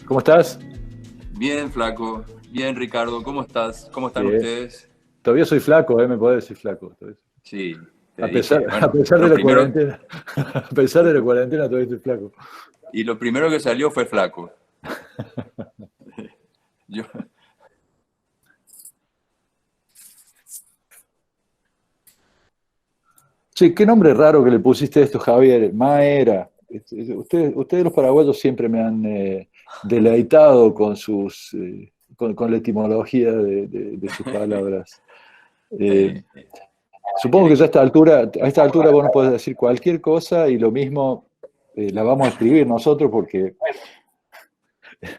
¿Cómo estás? Bien, flaco. Bien, Ricardo. ¿Cómo estás? ¿Cómo están Bien. ustedes? Todavía soy flaco, me podés decir flaco. Sí, te A pesar, dije. a Bueno, pesar de lo la primero, cuarentena, a pesar de la cuarentena todavía estoy flaco. y lo primero que salió fue flaco. Yo, Che, qué nombre raro que le pusiste a esto, Javier. Maera. Ustedes los paraguayos siempre me han deleitado con con la etimología de sus palabras. Eh, eh, ¿qué Supongo quiere que ya que? a esta altura vos no podés decir cualquier cosa y lo mismo la vamos a escribir nosotros porque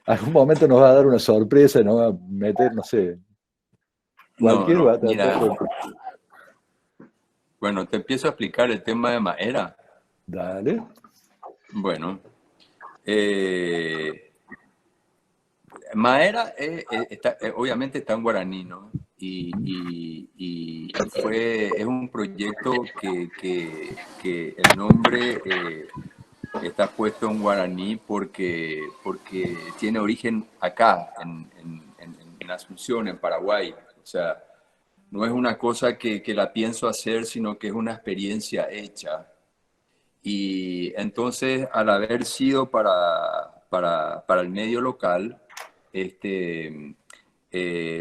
algún momento nos va a dar una sorpresa y nos va a meter, no sé, No, cualquier no. batata. Mira, bueno, te empiezo a explicar el tema de Maera. Dale. Bueno, eh, Maera obviamente está en guaraní, ¿no? Es un proyecto que el nombre está puesto en guaraní porque tiene origen acá, en Asunción, en Paraguay. O sea, no es una cosa que la pienso hacer, sino que es una experiencia hecha. Y entonces, al haber sido para el medio local,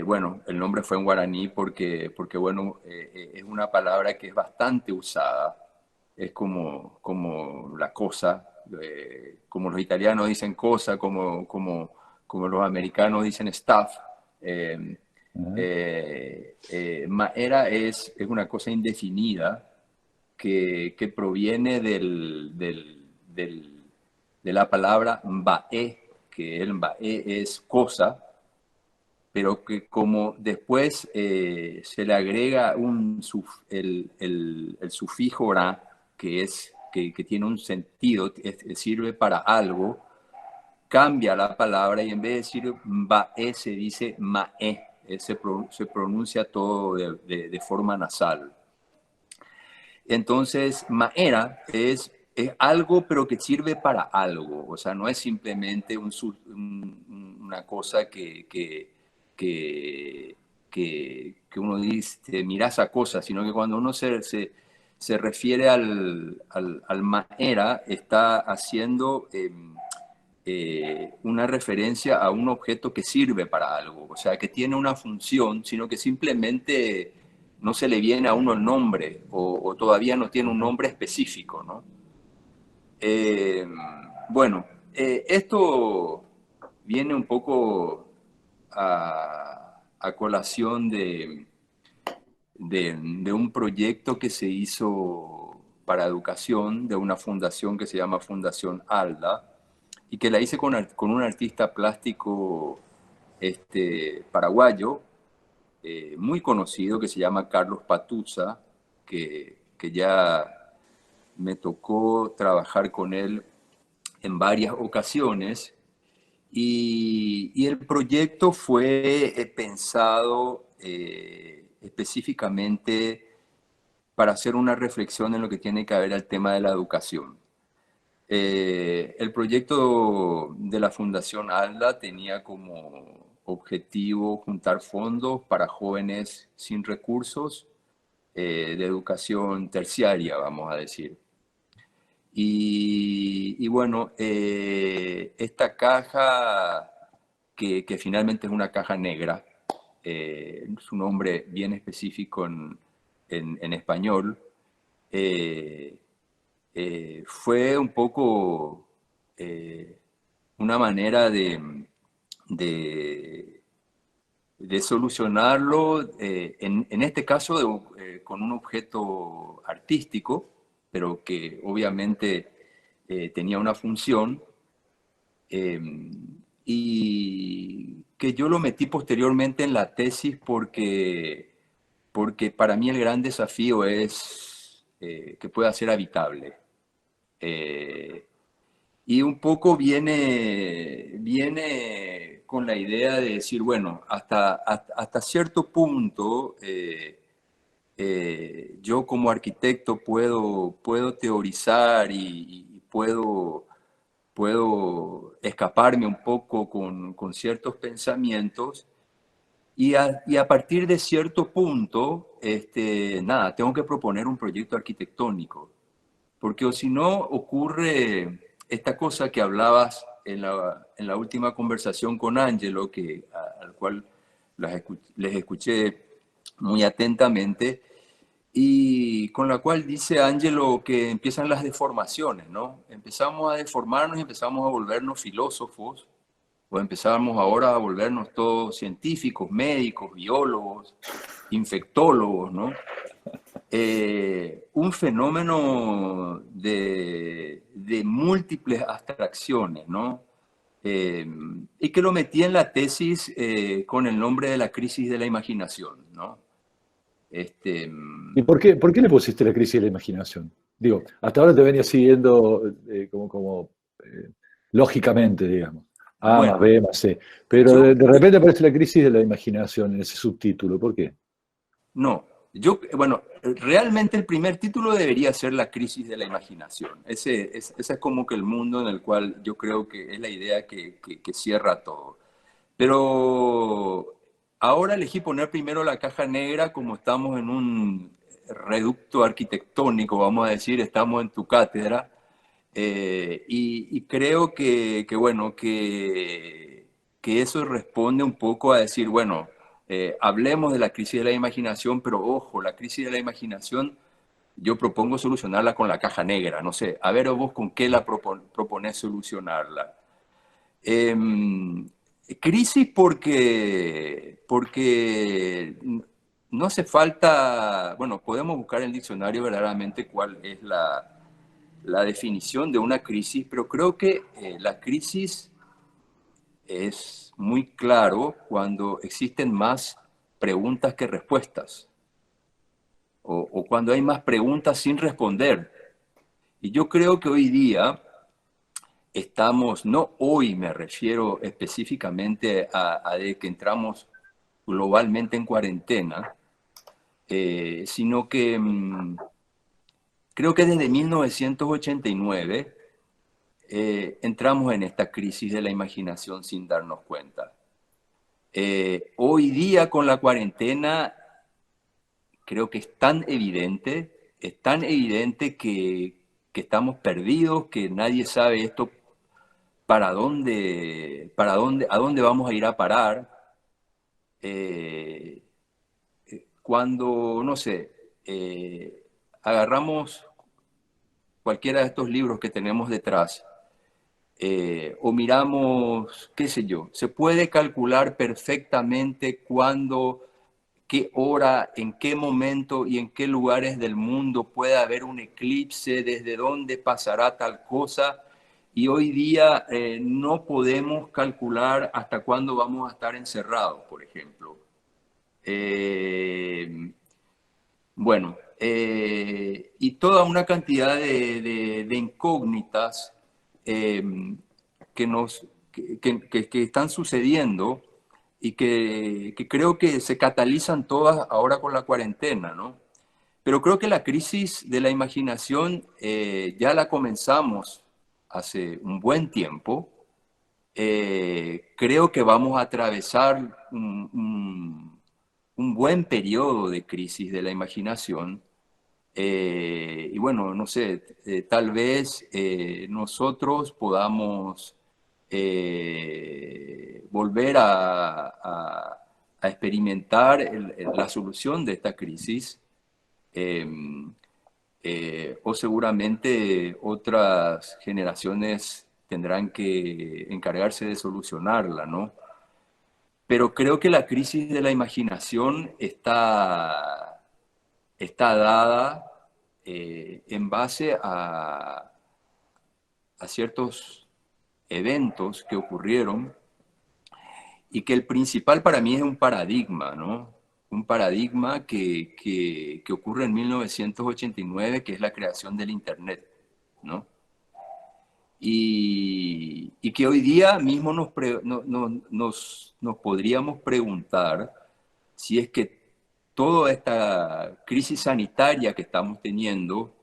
bueno, el nombre fue en guaraní porque bueno, es una palabra que es bastante usada. Es como la cosa, como los italianos dicen cosa, como los americanos dicen stuff. Eh, Ajá. Maera es una cosa indefinida que proviene de la palabra mbae, que el mbae es cosa, pero que como después se le agrega el sufijo ra, que tiene un sentido, sirve para algo, cambia la palabra y en vez de decir mbae se dice mae, se pronuncia todo de forma nasal. Entonces, maera es algo, pero que sirve para algo. O sea, no es simplemente una cosa que, que uno dice, mira esa cosa, sino que cuando uno se refiere al maera, está haciendo una referencia a un objeto que sirve para algo, o sea, que tiene una función, sino que simplemente no se le viene a uno el nombre o todavía no tiene un nombre específico, ¿no? Eh, bueno, esto viene un poco a colación de un proyecto que se hizo para educación de una fundación que se llama Fundación ALDA y que la hice con un artista plástico paraguayo muy conocido que se llama Carlos Patuza, que ya me tocó trabajar con él en varias ocasiones y el proyecto fue pensado específicamente para hacer una reflexión en lo que tiene que ver al tema de la educación. El proyecto de la Fundación ALDA tenía como objetivo juntar fondos para jóvenes sin recursos de educación terciaria, vamos a decir. Y bueno, esta caja, que finalmente es una caja negra, es un nombre bien específico en español, eh, fue un poco eh, una manera de, de solucionarlo, en este caso con un objeto artístico, pero que obviamente tenía una función, eh, y que yo lo metí posteriormente en la tesis porque para mí el gran desafío es que pueda ser habitable. Eh, y un poco viene con la idea de decir, bueno, hasta cierto punto yo como arquitecto puedo teorizar y puedo puedo escaparme un poco con ciertos pensamientos y a partir de cierto punto, nada, tengo que proponer un proyecto arquitectónico, porque o si no ocurre esta cosa que hablabas en la última conversación con Angelo, al cual les escuché muy atentamente, y con la cual dice Angelo que empiezan las deformaciones, ¿no? Empezamos a deformarnos y empezamos a volvernos filósofos, o empezamos ahora a volvernos todos científicos, médicos, biólogos, infectólogos, ¿no? Un fenómeno de múltiples abstracciones, ¿no? Y que lo metí en la tesis con el nombre de la crisis de la imaginación, ¿no? Este, ¿Y por qué le pusiste la crisis de la imaginación? Digo, hasta ahora te venía siguiendo lógicamente, digamos. A más bueno, B más C. Pero yo, de repente aparece la crisis de la imaginación en ese subtítulo. ¿Por qué? bueno, realmente el primer título debería ser La crisis de la imaginación. Ese es como que el mundo en el cual yo creo que es la idea que cierra todo. Pero ahora elegí poner primero la caja negra, como estamos en un reducto arquitectónico, vamos a decir, estamos en tu cátedra, y creo bueno, que eso responde un poco a decir, bueno, hablemos de la crisis de la imaginación, pero ojo, la crisis de la imaginación yo propongo solucionarla con la caja negra, no sé, a ver vos con qué la propones solucionarla. Crisis porque no hace falta, bueno, podemos buscar en el diccionario verdaderamente cuál es la definición de una crisis, pero creo que la crisis es muy claro cuando existen más preguntas que respuestas, o cuando hay más preguntas sin responder. Y yo creo que hoy día estamos, no hoy me refiero específicamente a de que entramos globalmente en cuarentena, sino que creo que desde 1989 entramos en esta crisis de la imaginación sin darnos cuenta. Hoy día con la cuarentena creo que es tan evidente que estamos perdidos, que nadie sabe esto a dónde vamos a ir a parar. Eh, Cuando, no sé, agarramos cualquiera de estos libros que tenemos detrás, o miramos, qué sé yo, se puede calcular perfectamente cuándo, qué hora, en qué momento y en qué lugares del mundo puede haber un eclipse, desde dónde pasará tal cosa. Y hoy día no podemos calcular hasta cuándo vamos a estar encerrados, por ejemplo. Eh, bueno, y toda una cantidad de incógnitas eh, que están sucediendo y que creo que se catalizan todas ahora con la cuarentena, ¿no? Pero creo que la crisis de la imaginación ya la comenzamos hace un buen tiempo. Creo que vamos a atravesar un buen periodo de crisis de la imaginación. Y bueno, no sé, tal vez nosotros podamos volver a experimentar la solución de esta crisis, eh, o seguramente otras generaciones tendrán que encargarse de solucionarla, ¿no? Pero creo que la crisis de la imaginación está dada en base a ciertos eventos que ocurrieron y que el principal para mí es un paradigma, ¿no? Un paradigma que ocurre en 1989, que es la creación del Internet, ¿no? Y que hoy día mismo nos podríamos preguntar si es que toda esta crisis sanitaria que estamos teniendo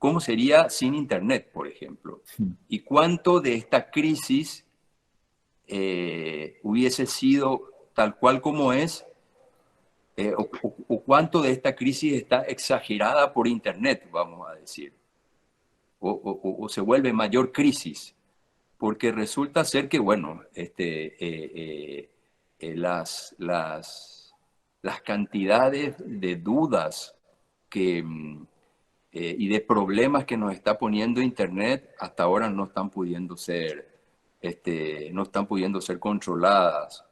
cómo sería sin Internet, por ejemplo. Y cuánto de esta crisis hubiese sido tal cual como es, o cuánto de esta crisis está exagerada por Internet, vamos a decir, o se vuelve mayor crisis, porque resulta ser que, bueno, las cantidades de dudas y de problemas que nos está poniendo Internet hasta ahora no están pudiendo ser, no están pudiendo ser controladas.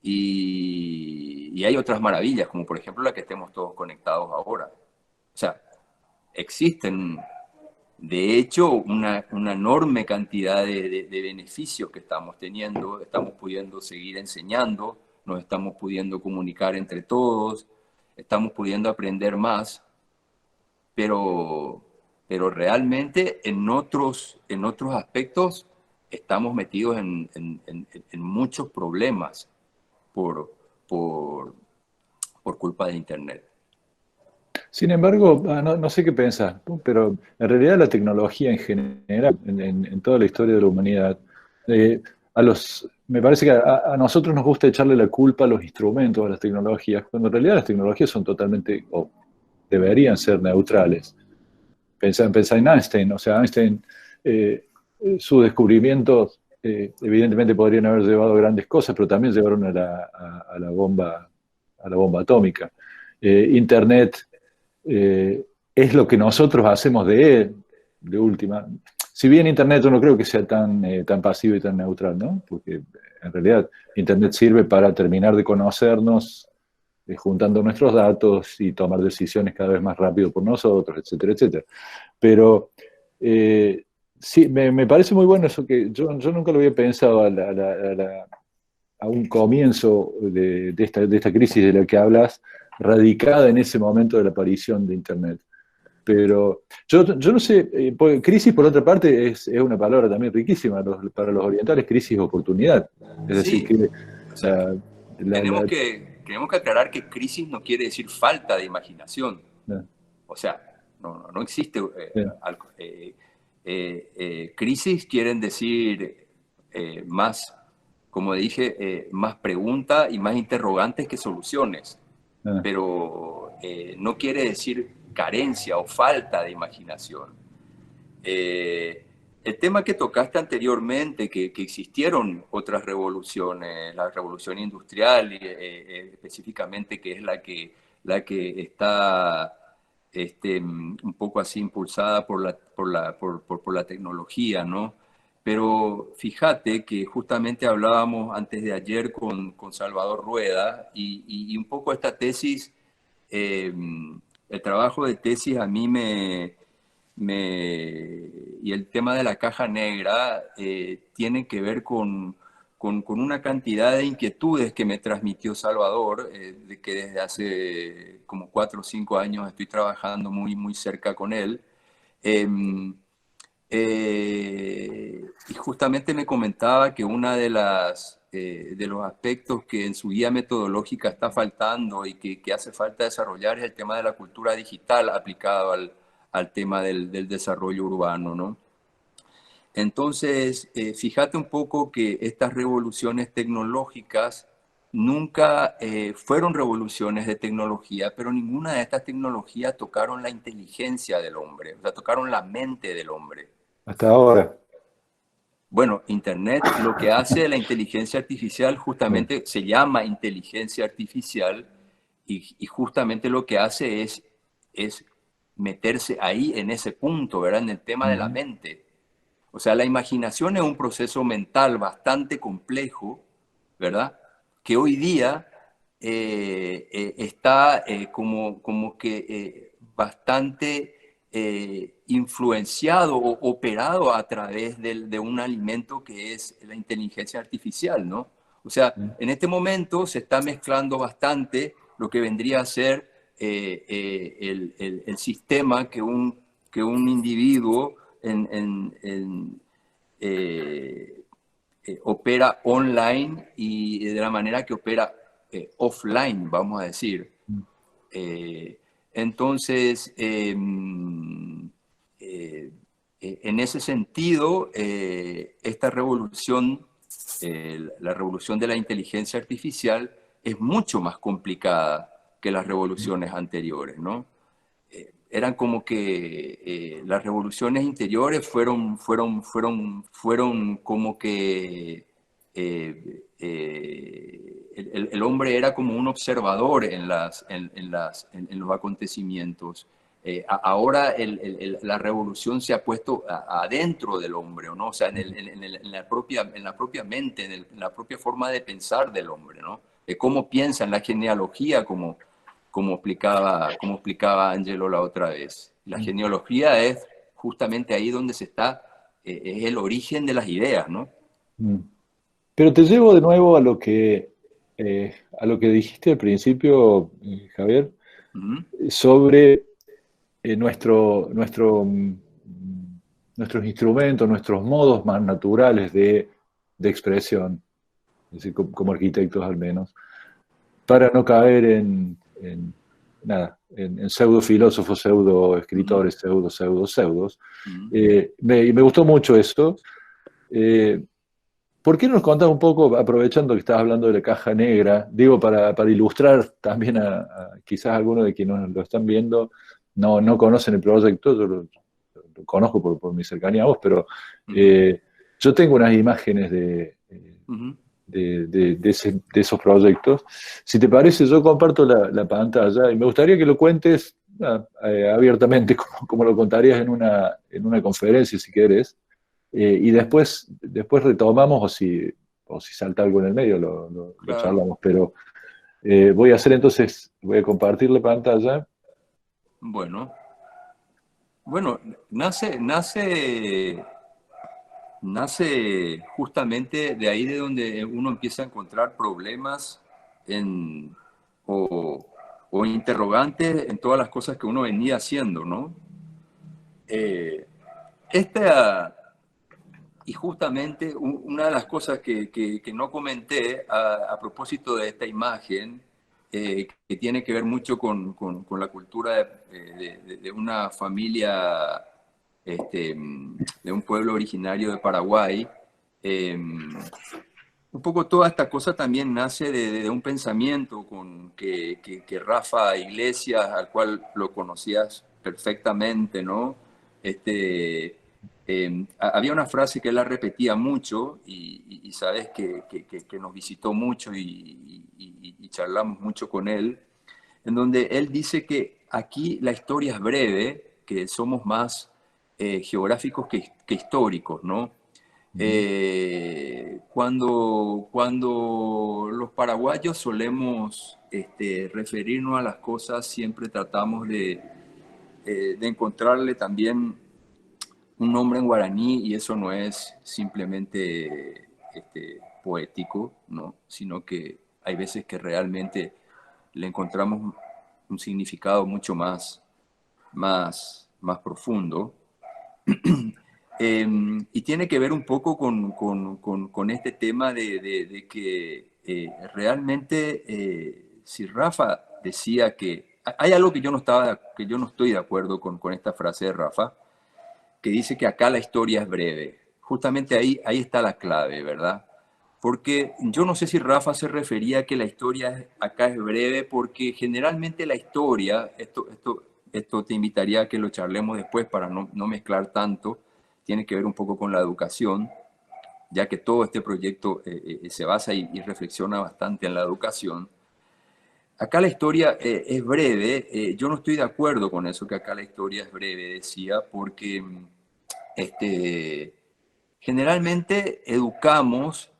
Y hay otras maravillas, como por ejemplo la que estemos todos conectados ahora. O sea, existen, de hecho, una enorme cantidad de beneficios que estamos teniendo. Estamos pudiendo seguir enseñando, nos estamos pudiendo comunicar entre todos, estamos pudiendo aprender más, pero, pero realmente en otros aspectos estamos metidos en muchos problemas por, por, por culpa de Internet. Sin embargo, no sé qué pensás, ¿no? Pero en realidad la tecnología en general, en toda la historia de la humanidad, me parece que a nosotros nos gusta echarle la culpa a los instrumentos, a las tecnologías, cuando en realidad las tecnologías son totalmente, o deberían ser neutrales. Pensá en Einstein, o sea, Einstein, sus descubrimientos evidentemente podrían haber llevado a grandes cosas, pero también llevaron a la bomba atómica. Internet es lo que nosotros hacemos de última. Si bien Internet yo no creo que sea tan pasivo y tan neutral, ¿no? Porque en realidad Internet sirve para terminar de conocernos, juntando nuestros datos y tomar decisiones cada vez más rápido por nosotros, etcétera, etcétera. Pero sí, me parece muy bueno eso que yo nunca lo había pensado a un comienzo de esta crisis de la que hablas, radicada en ese momento de la aparición de Internet. Pero yo no sé, crisis por otra parte es una palabra también riquísima para los orientales, crisis oportunidad. Es decir, Sí, que o sea, la, tenemos que aclarar que crisis no quiere decir falta de imaginación. la- O sea, no existe. la- Crisis quieren decir más, como dije, más preguntas y más interrogantes que soluciones. la- Pero no quiere decir carencia o falta de imaginación. Eh, el tema que tocaste anteriormente, que existieron otras revoluciones, la revolución industrial específicamente, que es la que está un poco así impulsada por la tecnología, ¿no? Pero fíjate que justamente hablábamos antes de ayer con Salvador Rueda y un poco esta tesis, eh, el trabajo de tesis a mí y el tema de la caja negra tiene que ver con una cantidad de inquietudes que me transmitió Salvador, de que desde hace como 4 o 5 años estoy trabajando muy cerca con él. Em, y justamente me comentaba que una de los aspectos que en su guía metodológica está faltando y que hace falta desarrollar es el tema de la cultura digital aplicado al tema del desarrollo urbano, ¿no? Entonces, fíjate un poco que estas revoluciones tecnológicas nunca fueron revoluciones de tecnología, pero ninguna de estas tecnologías tocaron la inteligencia del hombre, o sea, tocaron la mente del hombre. hasta ahora. Bueno, Internet lo que hace la inteligencia artificial Sí. justamente se llama inteligencia artificial y justamente lo que hace es meterse ahí en ese punto, ¿verdad? En el tema de la Ujú. mente. O sea, la imaginación es un proceso mental bastante complejo, ¿verdad? Que hoy día está como que bastante influenciado o operado a través de un alimento que es la inteligencia artificial, ¿no? O sea, en este momento se está mezclando bastante lo que vendría a ser el sistema que un individuo eh, opera online y de la manera que opera offline, vamos a decir. Eh, entonces, en ese sentido, esta revolución, la revolución de la inteligencia artificial, es mucho más complicada que las revoluciones anteriores, ¿no? Eran como que las revoluciones interiores fueron como que el hombre era como un observador en los acontecimientos. Ahora la revolución se ha puesto adentro del hombre, ¿no? O sea, en la propia mente, en la propia forma de pensar del hombre, ¿no? De cómo piensa, en la genealogía, como explicaba Angelo la otra vez. La genealogía es justamente ahí donde es el origen de las ideas, ¿no? Mm. Pero te llevo de nuevo a lo que dijiste al principio, Javier, Ujú, sobre nuestros instrumentos, nuestros modos más naturales de expresión, es decir, como arquitectos al menos, para no caer en pseudo filósofos, pseudo ujú, escritores, pseudos. ujú. Y me gustó mucho eso. Eh, ¿Por qué no nos contás un poco, aprovechando que estás hablando de la caja negra, digo, para ilustrar también quizás algunos de quienes lo están viendo, no conocen el proyecto, yo lo conozco por mi cercanía a vos, pero Ujú, yo tengo unas imágenes ujú. de esos proyectos. Si te parece, yo comparto la pantalla y me gustaría que lo cuentes abiertamente, como lo contarías en una conferencia, si querés. Y después retomamos, o si salta algo en el medio, lo Claro. charlamos. Pero voy a compartir la pantalla. Bueno, bueno, nace justamente de ahí de donde uno empieza a encontrar problemas en, o, o interrogantes en todas las cosas que uno venía haciendo, ¿no? Eh, esta, y justamente una de las cosas que no comenté a propósito de esta imagen, que tiene que ver mucho con la cultura de una familia, de un pueblo originario de Paraguay, un poco toda esta cosa también nace de un pensamiento que Rafa Iglesias, al cual lo conocías perfectamente, ¿no? Había una frase que él la repetía mucho y sabes que nos visitó mucho y charlamos mucho con él, en donde él dice que aquí la historia es breve, que somos más geográficos que históricos, ¿no? Ujú. Cuando los paraguayos solemos referirnos a las cosas, siempre tratamos de encontrarle también un nombre en guaraní y eso no es simplemente poético, ¿no? Sino que hay veces que realmente le encontramos un significado mucho más profundo. Eh, y tiene que ver un poco con este tema de que realmente, si Rafa decía que... Hay algo que yo no estoy de acuerdo con esta frase de Rafa, que dice que acá la historia es breve. Justamente ahí está la clave, ¿verdad? Porque yo no sé si Rafa se refería a que la historia acá es breve, porque generalmente la historia, esto te invitaría a que lo charlemos después para no mezclar tanto, tiene que ver un poco con la educación, ya que todo este proyecto se basa y reflexiona bastante en la educación. Acá la historia es breve, yo no estoy de acuerdo con eso, que acá la historia es breve, decía, porque este, generalmente educamos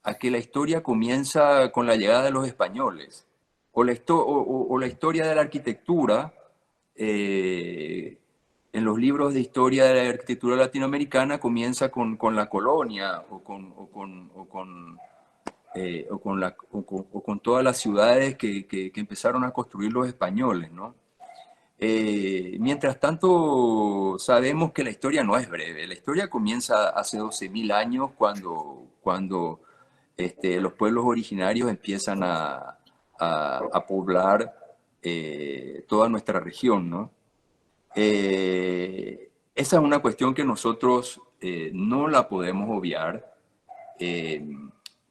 a que la historia comienza con la llegada de los españoles, o la historia de la arquitectura, eh, en los libros de historia de la arquitectura latinoamericana comienza con la colonia o con todas las ciudades que empezaron a construir los españoles, ¿no? Mientras tanto, sabemos que la historia no es breve. La historia comienza hace 12.000 años cuando los pueblos originarios empiezan a poblar toda nuestra región, ¿no? esa es una cuestión que nosotros no la podemos obviar, eh,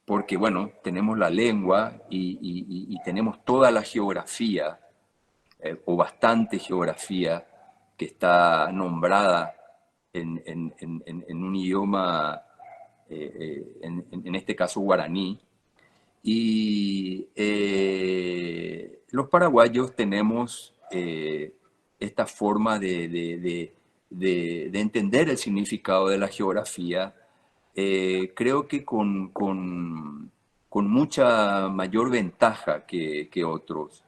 porque, bueno, tenemos la lengua y tenemos toda la geografía, o bastante geografía, que está nombrada en un idioma, en este caso guaraní. Y los paraguayos tenemos esta forma de entender el significado de la geografía, creo que con mucha mayor ventaja que otros.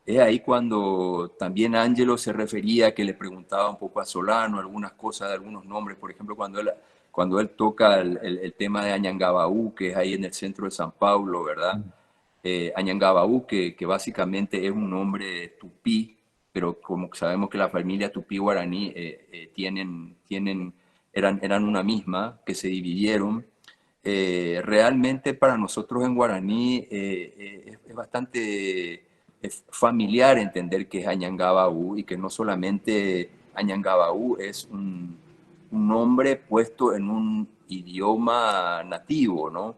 Es ahí cuando también Ángelo se refería, que le preguntaba un poco a Solano algunas cosas de algunos nombres, por ejemplo, cuando él toca el tema de Añangabaú, que es ahí en el centro de San Paulo, ¿verdad? Añangabaú, que básicamente es un nombre tupí, pero como sabemos que la familia tupí guaraní eran una misma, que se dividieron. Realmente para nosotros en guaraní es bastante familiar entender que es Añangabaú, y que no solamente Añangabaú es un nombre puesto en un idioma nativo, ¿no?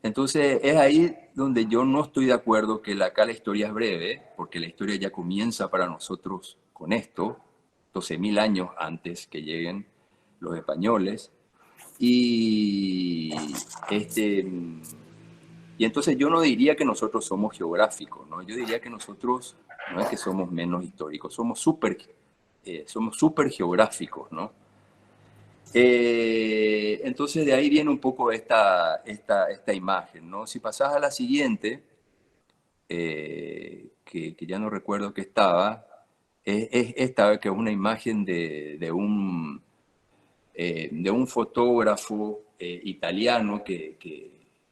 Entonces es ahí donde yo no estoy de acuerdo que acá la historia es breve, porque la historia ya comienza para nosotros con esto, 12.000 años antes que lleguen los españoles. Y, este, y entonces yo no diría que nosotros somos geográficos, ¿no? Yo diría que nosotros no es que somos menos históricos, somos súper geográficos, ¿no? Entonces de ahí viene un poco esta imagen, ¿no? Si pasás a la siguiente, que ya no recuerdo que estaba, es esta, que es una imagen de un fotógrafo italiano,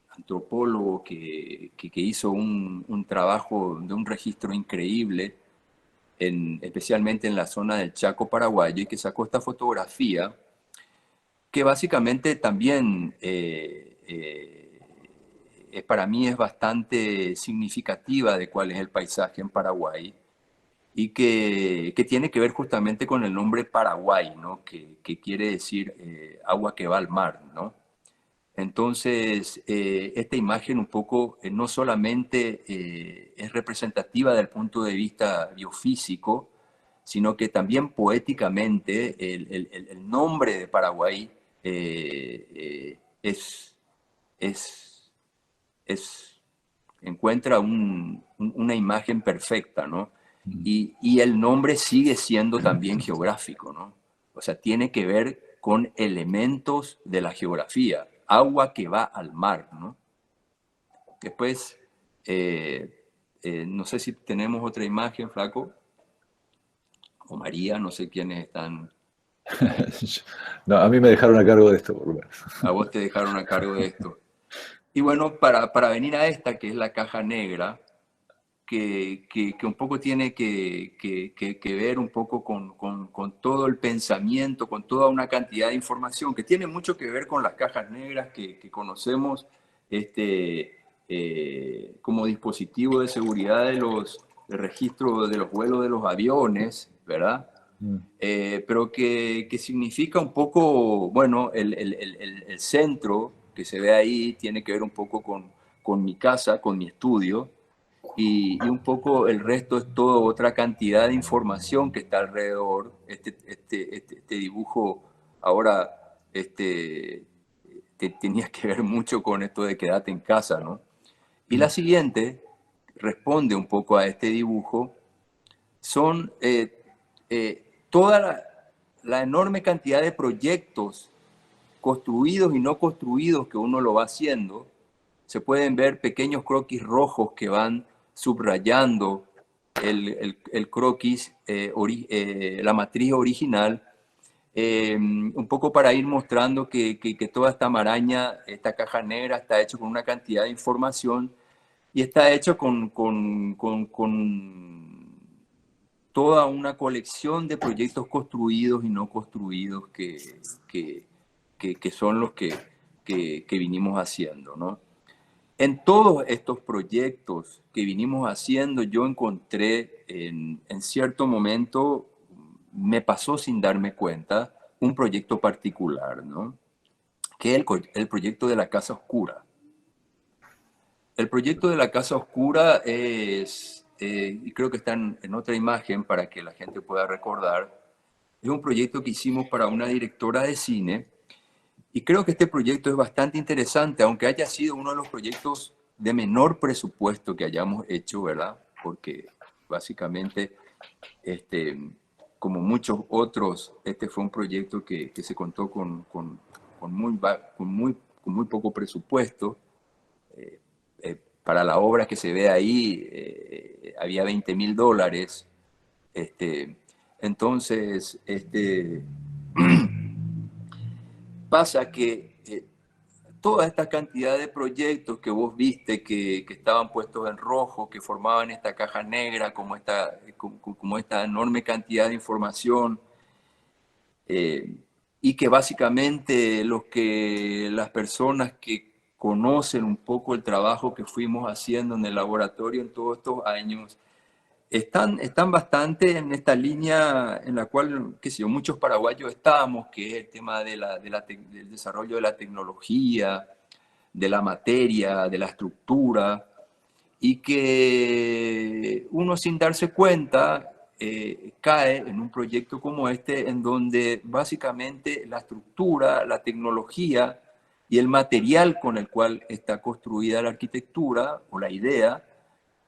antropólogo, que hizo un trabajo de un registro increíble, especialmente en la zona del Chaco paraguayo, y que sacó esta fotografía que básicamente también para mí es bastante significativa de cuál es el paisaje en Paraguay, y que tiene que ver justamente con el nombre Paraguay, ¿no? Que quiere decir agua que va al mar, ¿no? Entonces, esta imagen un poco no solamente es representativa del punto de vista biofísico, sino que también poéticamente el nombre de Paraguay es, es, encuentra una imagen perfecta, ¿no? Y el nombre sigue siendo también geográfico, ¿no? O sea, tiene que ver con elementos de la geografía, agua que va al mar, ¿no? Después, no sé si tenemos otra imagen, Flaco, o María, no sé quiénes están. No, a mí me dejaron a cargo de esto, por lo menos. A vos te dejaron a cargo de esto. Y bueno, para venir a esta, que es la caja negra, que un poco tiene que ver un poco con todo el pensamiento, con toda una cantidad de información, que tiene mucho que ver con las cajas negras que conocemos como dispositivo de seguridad de registro de los vuelos de los aviones, ¿verdad? Pero que significa un poco, bueno, el centro que se ve ahí tiene que ver un poco con mi casa, con mi estudio, y un poco el resto es toda otra cantidad de información que está alrededor. Este dibujo ahora tenía que ver mucho con esto de quedarte en casa, ¿no? Y la siguiente responde un poco a este dibujo. Son toda la enorme cantidad de proyectos construidos y no construidos que uno lo va haciendo. Se pueden ver pequeños croquis rojos que van subrayando el croquis, la matriz original, un poco para ir mostrando que toda esta maraña, esta caja negra, está hecho con una cantidad de información, y está hecho con toda una colección de proyectos construidos y no construidos que son los que vinimos haciendo, ¿no? En todos estos proyectos que vinimos haciendo, yo encontré en cierto momento me pasó sin darme cuenta un proyecto particular, ¿no? Que es el proyecto de la Casa Oscura. El proyecto de la Casa Oscura es, y creo que está en otra imagen para que la gente pueda recordar, es un proyecto que hicimos para una directora de cine, y creo que este proyecto es bastante interesante, aunque haya sido uno de los proyectos de menor presupuesto que hayamos hecho, ¿verdad? Porque básicamente, como muchos otros, este fue un proyecto que se contó con muy poco presupuesto. Para la obra que se ve ahí había $20.000. Este, entonces, pasa que toda esta cantidad de proyectos que vos viste que estaban puestos en rojo, que formaban esta caja negra, como esta enorme cantidad de información, y que básicamente las personas que conocen un poco el trabajo que fuimos haciendo en el laboratorio en todos estos años, están bastante en esta línea en la cual, qué sé yo, muchos paraguayos estamos, que es el tema del desarrollo de la tecnología, de la materia, de la estructura, y que uno sin darse cuenta cae en un proyecto como este, en donde básicamente la estructura, la tecnología y el material con el cual está construida la arquitectura o la idea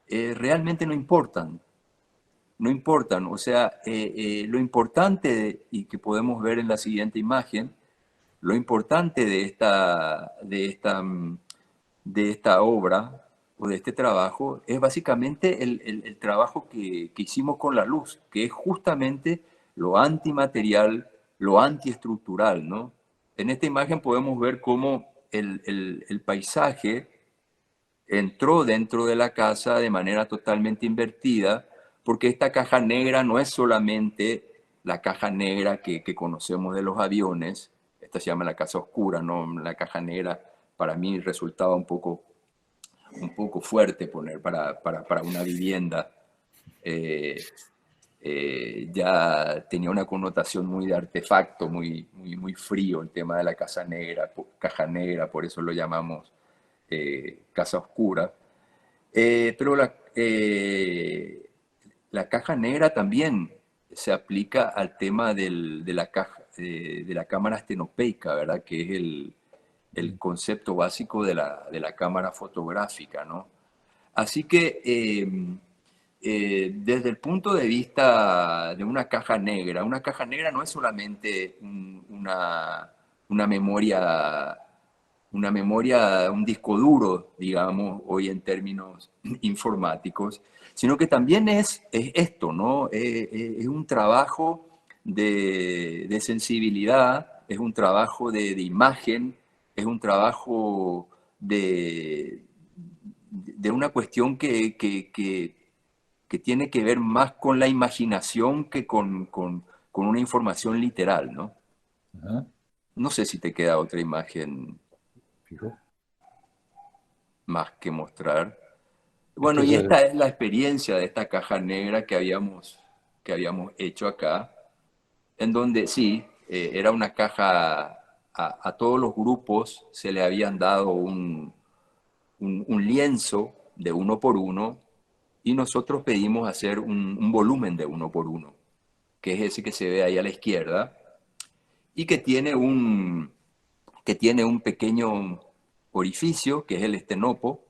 realmente no importan. No importan, o sea, lo importante, y que podemos ver en la siguiente imagen, lo importante de esta obra o de este trabajo es básicamente el trabajo que hicimos con la luz, que es justamente lo antimaterial, lo antiestructural, ¿no? En esta imagen podemos ver cómo el paisaje entró dentro de la casa de manera totalmente invertida, porque esta caja negra no es solamente la caja negra que conocemos de los aviones. Esta se llama la casa oscura, ¿no? La caja negra para mí resultaba un poco fuerte poner para una vivienda. Eh, ya tenía una connotación muy de artefacto, muy frío el tema de la caja negra, por eso lo llamamos casa oscura. Pero la caja negra también se aplica al tema de la cámara estenopeica, ¿verdad? Que es el concepto básico de la cámara fotográfica, ¿no? Así que desde el punto de vista de una caja negra no es solamente una memoria, un disco duro, digamos, hoy en términos informáticos, sino que también es esto, ¿no? Es un trabajo de sensibilidad, es un trabajo de imagen, es un trabajo de una cuestión que tiene que ver más con la imaginación que con una información literal, ¿no? Ajá, No sé si te queda otra imagen fijo. más que mostrar. Esto Bueno, y ya esta es la experiencia de esta caja negra que habíamos hecho acá, en donde sí, era una caja, a todos los grupos se le habían dado un lienzo de 1 por 1, y nosotros pedimos hacer un volumen de 1 por 1, que es ese que se ve ahí a la izquierda, y que tiene un pequeño orificio, que es el estenopo.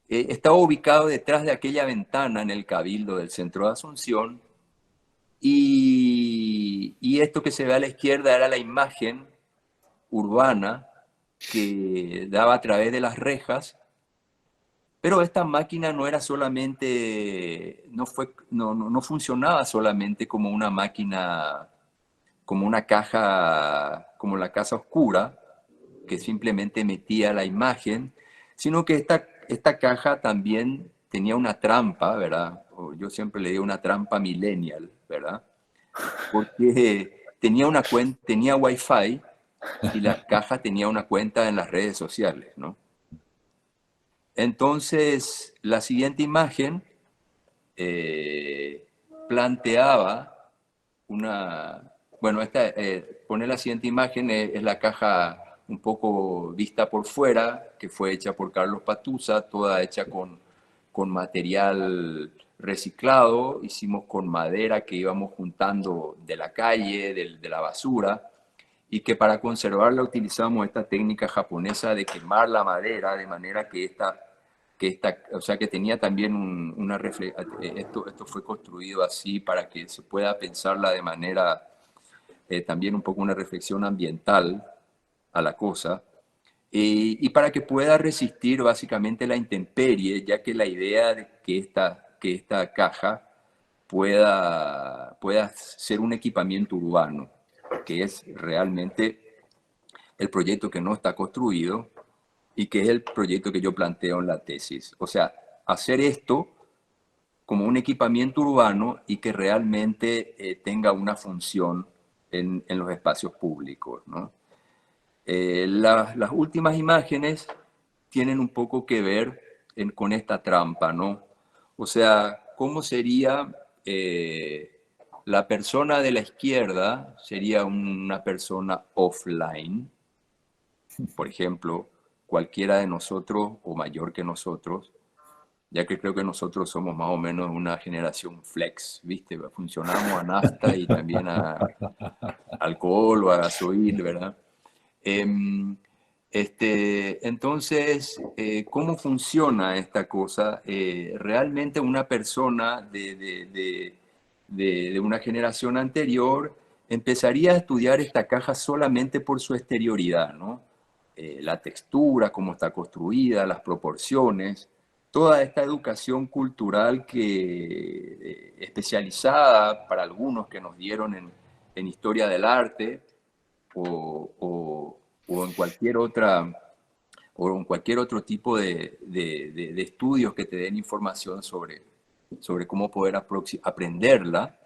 Estaba ubicado detrás de aquella ventana en el Cabildo del Centro de Asunción, y esto que se ve a la izquierda era la imagen urbana que daba a través de las rejas. Pero esta máquina no era solamente, no funcionaba solamente como una máquina, como una caja, como la casa oscura, que simplemente metía la imagen, sino que esta caja también tenía una trampa, ¿verdad? Yo siempre le digo una trampa millennial, ¿verdad? Porque tenía Wi-Fi, y la caja tenía una cuenta en las redes sociales, ¿no? Entonces, la siguiente imagen planteaba bueno, poner la siguiente imagen es la caja un poco vista por fuera, que fue hecha por Carlos Patusa, toda hecha con material reciclado, hicimos con madera que íbamos juntando de la calle, de la basura, y que para conservarla utilizamos esta técnica japonesa de quemar la madera de manera o sea, que tenía también esto fue construido así para que se pueda pensarla de manera también un poco una reflexión ambiental a la cosa, y para que pueda resistir básicamente la intemperie, ya que la idea de que esta caja pueda ser un equipamiento urbano, que es realmente el proyecto que no está construido y que es el proyecto que yo planteo en la tesis. O sea, hacer esto como un equipamiento urbano y que realmente tenga una función en los espacios públicos, ¿no? Las últimas imágenes tienen un poco que ver con esta trampa, ¿no? O sea, ¿cómo sería la persona de la izquierda? Sería una persona offline, por ejemplo, cualquiera de nosotros o mayor que nosotros, ya que creo que nosotros somos más o menos una generación flex, ¿viste? Funcionamos a nafta y también a alcohol o a gasoil, ¿verdad? Entonces, ¿cómo funciona esta cosa? Realmente una persona de una generación anterior empezaría a estudiar esta caja solamente por su exterioridad, ¿no? La textura, cómo está construida, las proporciones, toda esta educación cultural especializada para algunos que nos dieron en historia del arte, o en cualquier otro tipo de estudios que te den información sobre cómo poder aprenderla,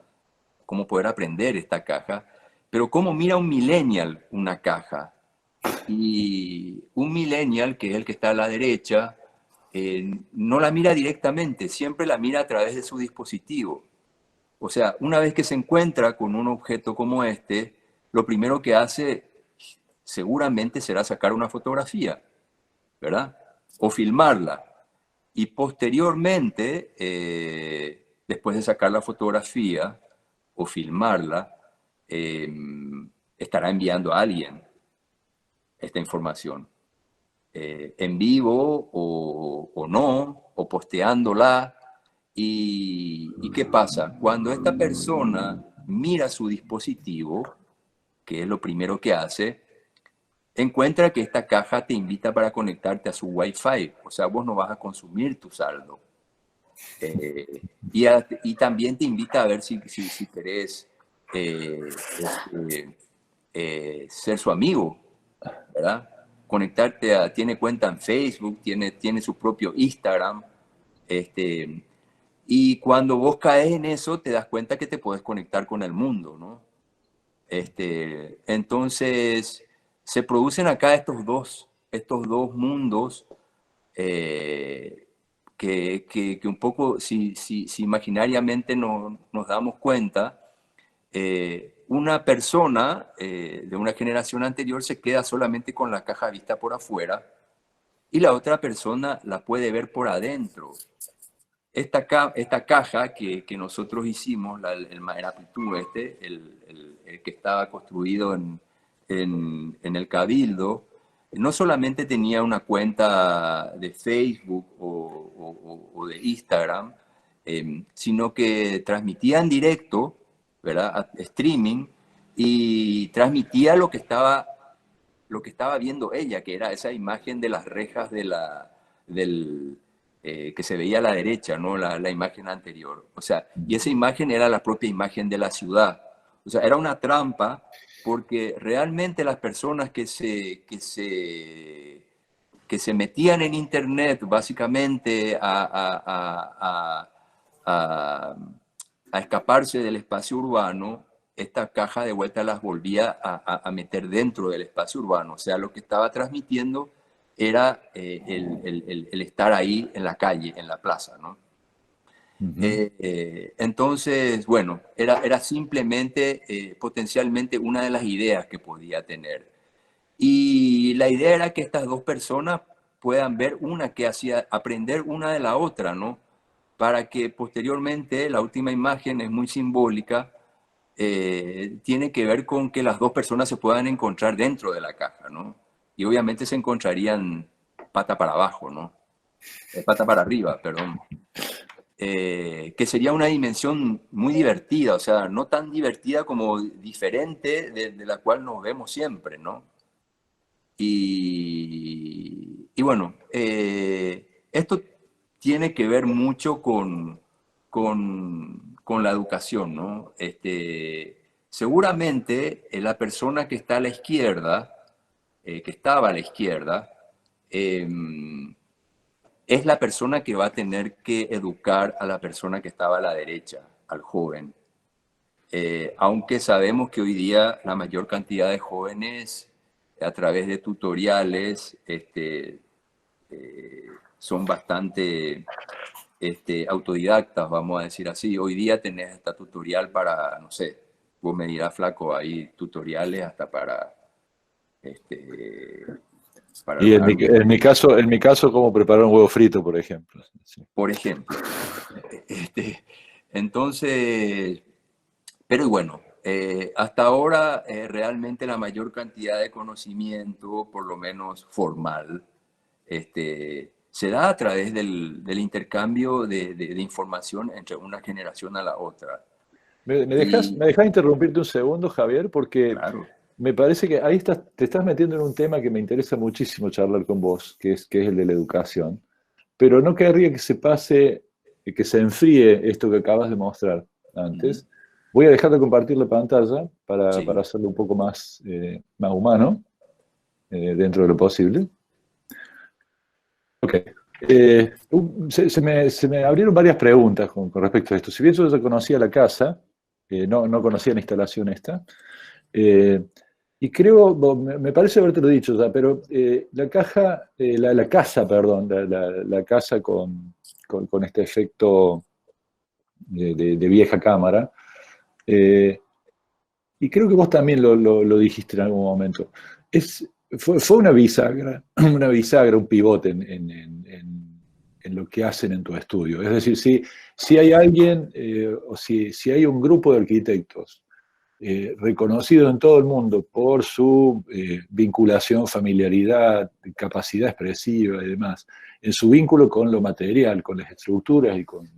cómo poder aprender esta caja, pero cómo mira un millennial una caja. Y un millennial, que es el que está a la derecha, no la mira directamente, siempre la mira a través de su dispositivo. O sea, una vez que se encuentra con un objeto como este, lo primero que hace seguramente será sacar una fotografía, ¿verdad? O filmarla. Y posteriormente, después de sacar la fotografía o filmarla, eh, estará enviando a alguien esta información, en vivo o no, o posteándola. ¿Y qué pasa? Cuando esta persona mira su dispositivo, que es lo primero que hace, encuentra que esta caja te invita para conectarte a su Wi-Fi. O sea, vos no vas a consumir tu saldo. Y también te invita a ver si querés ser su amigo, ¿verdad? Tiene cuenta en Facebook, tiene su propio Instagram. Este, y cuando vos caes en eso, te das cuenta que te podés conectar con el mundo, ¿no? Entonces, se producen acá estos dos mundos, que un poco, si imaginariamente nos damos cuenta, una persona de una generación anterior se queda solamente con la caja vista por afuera y la otra persona la puede ver por adentro. Esta caja que nosotros hicimos, el Maerapitu el que estaba construido en el Cabildo, no solamente tenía una cuenta de Facebook o de Instagram, sino que transmitía en directo, ¿verdad? Streaming, y transmitía lo que estaba viendo ella, que era esa imagen de las rejas que se veía a la derecha, ¿no? La imagen anterior. O sea, y esa imagen era la propia imagen de la ciudad. O sea, era una trampa porque realmente las personas que se metían en Internet básicamente a, a escaparse del espacio urbano, esta caja de vuelta las volvía a meter dentro del espacio urbano. O sea, lo que estaba transmitiendo era el estar ahí en la calle, en la plaza, ¿no? Ujú. Entonces, bueno, era simplemente potencialmente una de las ideas que podía tener. Y la idea era que estas dos personas puedan ver una que hacía, aprender una de la otra, ¿no? Para que posteriormente, la última imagen es muy simbólica, tiene que ver con que las dos personas se puedan encontrar dentro de la caja, ¿no? Y obviamente se encontrarían pata para abajo, ¿no? Pata para arriba, perdón. Que sería una dimensión muy divertida, o sea, no tan divertida como diferente de la cual nos vemos siempre, ¿no? Y bueno, esto tiene que ver mucho con la educación, ¿no? Seguramente la persona que está a la izquierda, que estaba a la izquierda, eh, es la persona que va a tener que educar a la persona que estaba a la derecha, al joven. Aunque sabemos que hoy día la mayor cantidad de jóvenes a través de tutoriales son bastante autodidactas, vamos a decir así. Hoy día tenés hasta tutorial para, no sé, vos me dirás, flaco, hay tutoriales hasta este, para Y armar un, en mi caso, cómo preparar un huevo frito, por ejemplo. Sí. por ejemplo. Este, entonces, pero bueno, hasta ahora realmente la mayor cantidad de conocimiento, por lo menos formal, se da a través del intercambio de información entre una generación a la otra. Me Y dejas interrumpirte un segundo, Javier? Porque claro, me parece que ahí te estás metiendo en un tema que me interesa muchísimo charlar con vos, que es el de la educación. Pero no querría que se pase, que se enfríe esto que acabas de mostrar ujú, antes. Voy a dejar de compartir la pantalla para sí, hacerlo un poco más, más humano, dentro de lo posible. Ok. Se me abrieron varias preguntas con respecto a esto. Si bien yo ya conocía la casa, no conocía la instalación esta, eh, y creo, me parece haberte lo dicho ya, pero la caja, la casa, perdón, la casa con este efecto de vieja cámara, eh, y creo que vos también lo dijiste en algún momento, fue una bisagra, un pivote en lo que hacen en tu estudio. Es decir, si hay alguien, o si hay un grupo de arquitectos reconocido en todo el mundo por su vinculación, familiaridad, capacidad expresiva y demás, en su vínculo con lo material, con las estructuras y con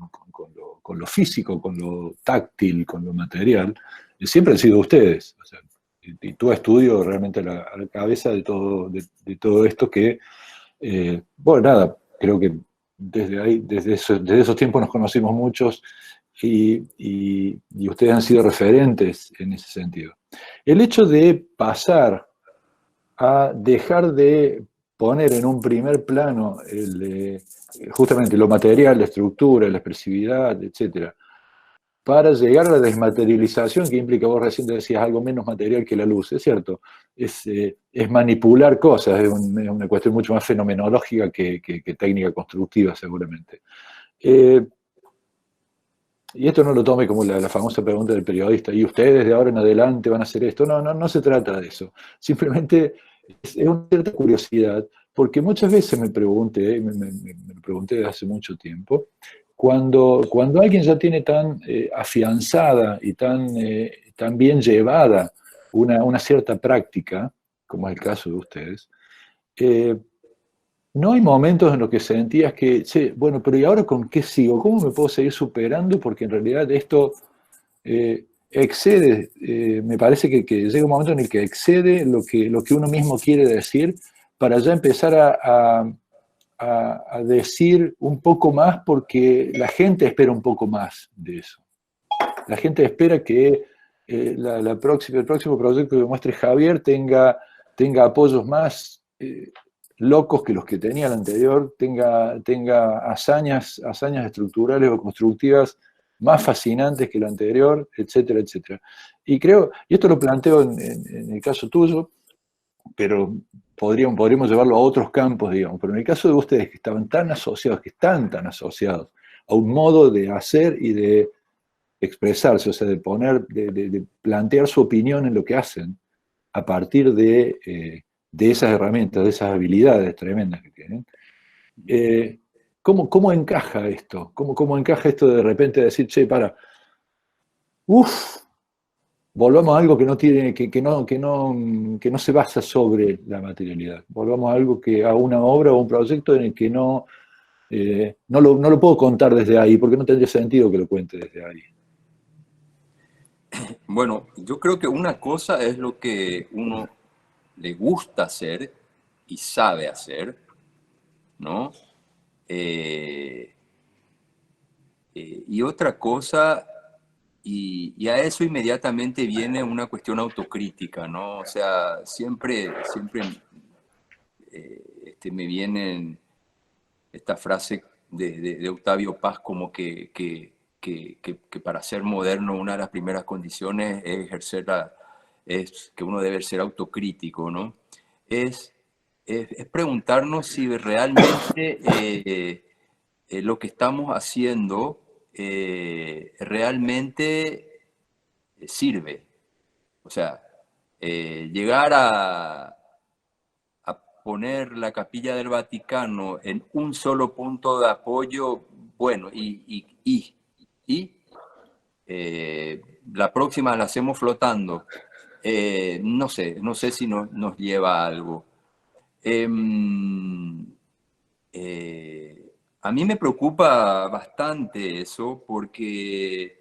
lo físico, con lo táctil, con lo material, siempre han sido ustedes. O sea, y tu estudio realmente a la cabeza de todo esto que, bueno, nada, creo que desde ahí, desde esos tiempos nos conocimos muchos y ustedes han sido referentes en ese sentido. El hecho de pasar a dejar de poner en un primer plano justamente lo material, la estructura, la expresividad, etcétera, para llegar a la desmaterialización que implica, vos recién decías, algo menos material que la luz, es cierto, es manipular cosas, es una cuestión mucho más fenomenológica que técnica constructiva seguramente. Eh, y esto no lo tome como la famosa pregunta del periodista, ¿y ustedes de ahora en adelante van a hacer esto? No se trata de eso. Simplemente es una cierta curiosidad, porque muchas veces me pregunté, me lo pregunté desde hace mucho tiempo, cuando alguien ya tiene tan afianzada y tan bien llevada una cierta práctica, como es el caso de ustedes, eh, no hay momentos en los que sentías que, che, bueno, pero ¿y ahora con qué sigo? ¿Cómo me puedo seguir superando? Porque en realidad esto excede, me parece que llega un momento en el que excede lo que uno mismo quiere decir para ya empezar a decir un poco más porque la gente espera un poco más de eso. La gente espera que el próximo proyecto que muestre Javier tenga apoyos más locos que los que tenía el anterior, tenga hazañas estructurales o constructivas más fascinantes que el anterior, etcétera, etcétera. Y esto lo planteo en el caso tuyo, pero podríamos llevarlo a otros campos, digamos, pero en el caso de ustedes que estaban tan asociados, que están tan asociados a un modo de hacer y de expresarse, o sea, de poner, de plantear su opinión en lo que hacen a partir de esas herramientas, de esas habilidades tremendas que tienen. ¿Cómo encaja esto? ¿Cómo encaja esto de repente decir, che, para, volvamos a algo que no tiene, que no se basa sobre la materialidad? Volvamos a algo a una obra o un proyecto en el que no lo puedo contar desde ahí, porque no tendría sentido que lo cuente desde ahí. Bueno, yo creo que una cosa es lo que uno le gusta hacer y sabe hacer, ¿no? Eh, y otra cosa, y a eso inmediatamente viene una cuestión autocrítica, ¿no? O sea, siempre me vienen esta frase de Octavio Paz como que para ser moderno una de las primeras condiciones es es que uno debe ser autocrítico, ¿no? Es, es preguntarnos si realmente lo que estamos haciendo realmente sirve. O sea, llegar a poner la Capilla del Vaticano en un solo punto de apoyo, bueno, la próxima la hacemos flotando. No sé si nos lleva a algo. Eh, a mí me preocupa bastante eso porque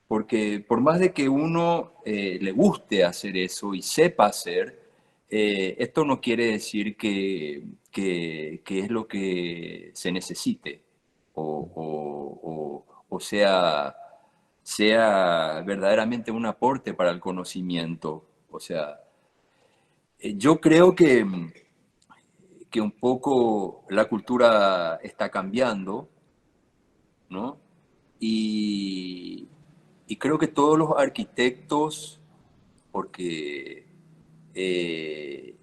por más de que uno le guste hacer eso y sepa hacer, esto no quiere decir que es lo que se necesite o sea verdaderamente un aporte para el conocimiento. O sea, yo creo que un poco la cultura está cambiando, ¿no? Y, y creo que todos los arquitectos, porque eh,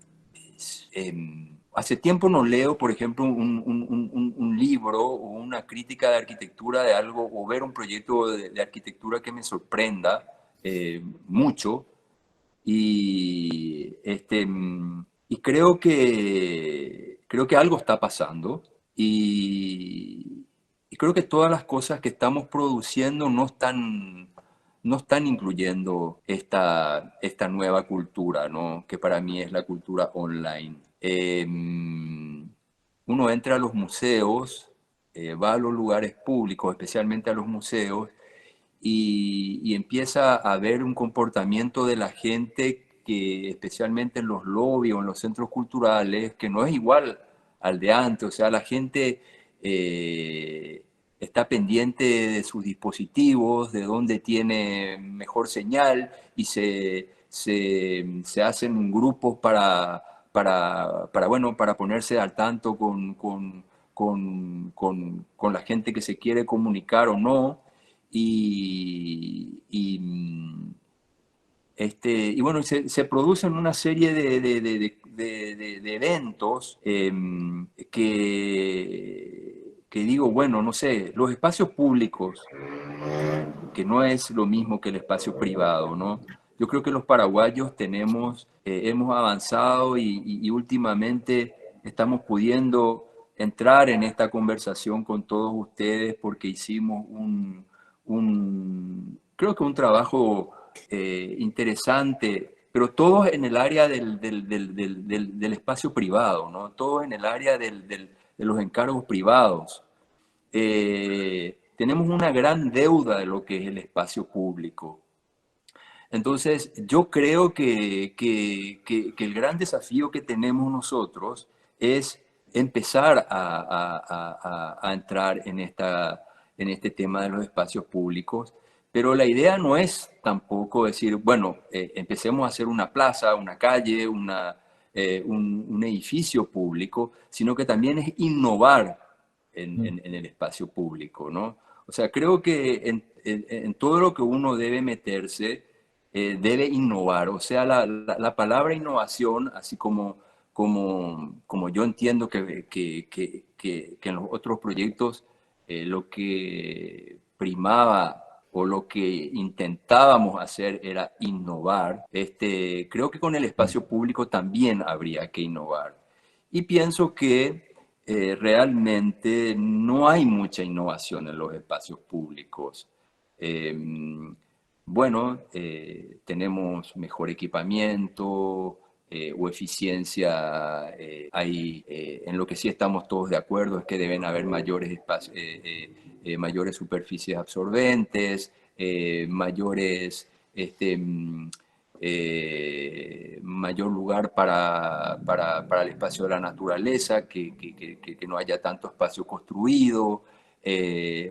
hace tiempo no leo, por ejemplo, un libro o una crítica de arquitectura de algo, o ver un proyecto de arquitectura que me sorprenda mucho. Y, y creo que algo está pasando y creo que todas las cosas que estamos produciendo no están incluyendo esta nueva cultura, ¿no? Que para mí es la cultura online. Uno entra a los museos, va a los lugares públicos, especialmente a los museos, y empieza a ver un comportamiento de la gente que especialmente en los lobbies o en los centros culturales, que no es igual al de antes. O sea, la gente está pendiente de sus dispositivos, de dónde tiene mejor señal y se hacen grupos bueno, para ponerse al tanto con la gente que se quiere comunicar o no. Y, y, y bueno, se producen una serie de eventos que digo, bueno, no sé, los espacios públicos, que no es lo mismo que el espacio privado, ¿no? Yo creo que los paraguayos hemos avanzado y últimamente estamos pudiendo entrar en esta conversación con todos ustedes porque hicimos creo que un trabajo interesante, pero todos en el área del espacio privado, ¿no? Todos en el área de los encargos privados. Tenemos una gran deuda de lo que es el espacio público. Entonces, yo creo que el gran desafío que tenemos nosotros es empezar a entrar en este tema de los espacios públicos, pero la idea no es tampoco decir, bueno, empecemos a hacer una plaza, una calle, un edificio público, sino que también es innovar en el espacio público, ¿no? O sea, creo que en todo lo que uno debe meterse, debe innovar. O sea, la palabra innovación, así como yo entiendo que en los otros proyectos lo que primaba o lo que intentábamos hacer era innovar, creo que con el espacio público también habría que innovar. Y pienso que realmente no hay mucha innovación en los espacios públicos. Eh, bueno, tenemos mejor equipamiento o eficiencia. En lo que sí estamos todos de acuerdo es que deben haber mayores espacios, mayores superficies absorbentes, mayores, mayor lugar para el espacio de la naturaleza, que no haya tanto espacio construido.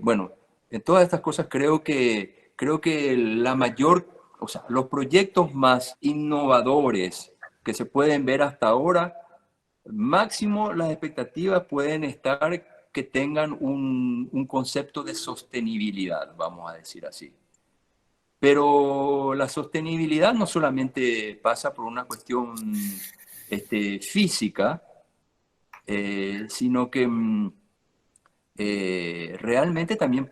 Bueno, en todas estas cosas creo que la mayor, o sea, los proyectos más innovadores que se pueden ver hasta ahora, máximo las expectativas pueden estar que tengan un concepto de sostenibilidad, vamos a decir así. Pero la sostenibilidad no solamente pasa por una cuestión física, sino que realmente también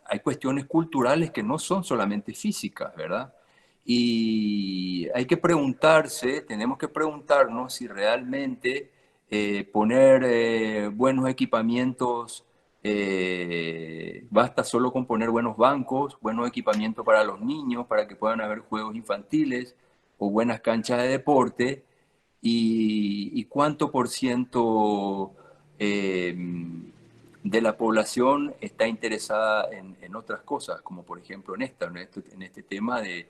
hay cuestiones culturales que no son solamente físicas, ¿verdad? Y hay que preguntarse, tenemos que preguntarnos si realmente poner buenos equipamientos, basta solo con poner buenos bancos, buenos equipamientos para los niños, para que puedan haber juegos infantiles o buenas canchas de deporte, y cuánto por ciento de la población está interesada en otras cosas, como por ejemplo en este tema de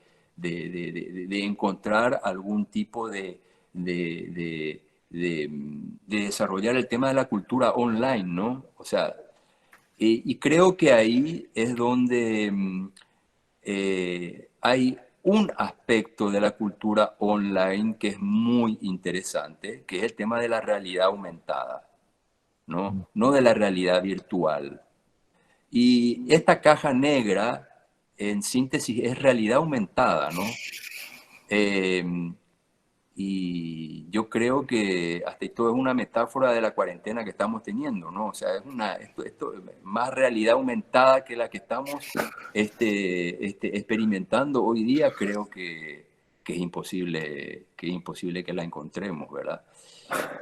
encontrar algún tipo de desarrollar el tema de la cultura online, ¿no? O sea, y creo que ahí es donde hay un aspecto de la cultura online que es muy interesante, que es el tema de la realidad aumentada, ¿no? No de la realidad virtual. Y esta caja negra, en síntesis, es realidad aumentada, ¿no? Eh, y yo creo que hasta esto es una metáfora de la cuarentena que estamos teniendo, ¿no? O sea, esto más realidad aumentada que la que estamos experimentando hoy día, creo que es imposible que la encontremos, ¿verdad?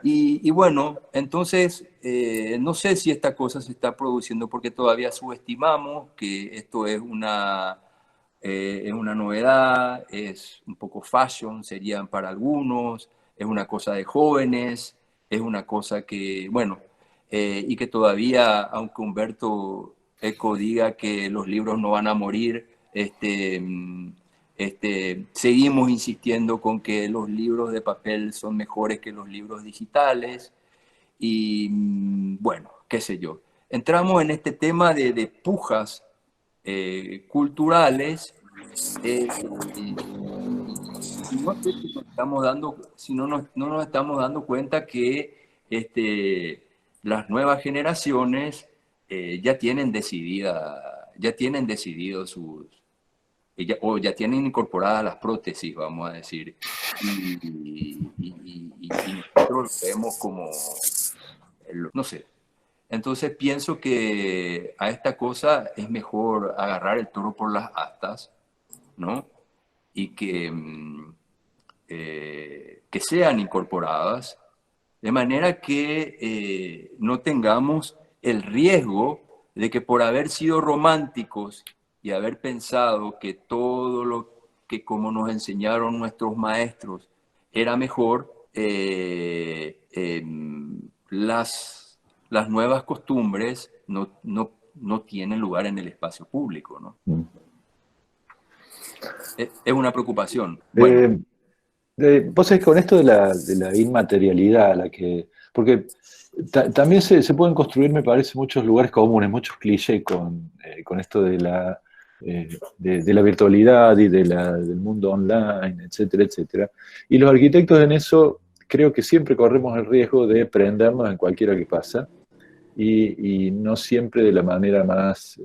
Y bueno, entonces, no sé si esta cosa se está produciendo porque todavía subestimamos que esto es una novedad, es un poco fashion, serían para algunos, es una cosa de jóvenes, es una cosa que, bueno, y que todavía, aunque Humberto Eco diga que los libros no van a morir, seguimos insistiendo con que los libros de papel son mejores que los libros digitales y bueno, qué sé yo. Entramos en este tema de pujas culturales y no sé si nos estamos dando, si no nos estamos dando cuenta que las nuevas generaciones ya tienen decidido sus, o ya tienen incorporadas las prótesis, vamos a decir, y nosotros lo vemos como, no sé. Entonces pienso que a esta cosa es mejor agarrar el toro por las astas, ¿no? Y que sean incorporadas, de manera que no tengamos el riesgo de que por haber sido románticos y haber pensado que todo lo que como nos enseñaron nuestros maestros era mejor, las nuevas costumbres no tienen lugar en el espacio público, ¿no? Es una preocupación. Bueno, Vos sabés, con esto de la inmaterialidad, porque también se pueden construir, me parece, muchos lugares comunes, muchos clichés con esto de la virtualidad y del mundo online, etcétera, etcétera. Y los arquitectos en eso creo que siempre corremos el riesgo de prendernos en cualquiera que pasa y no siempre de la manera más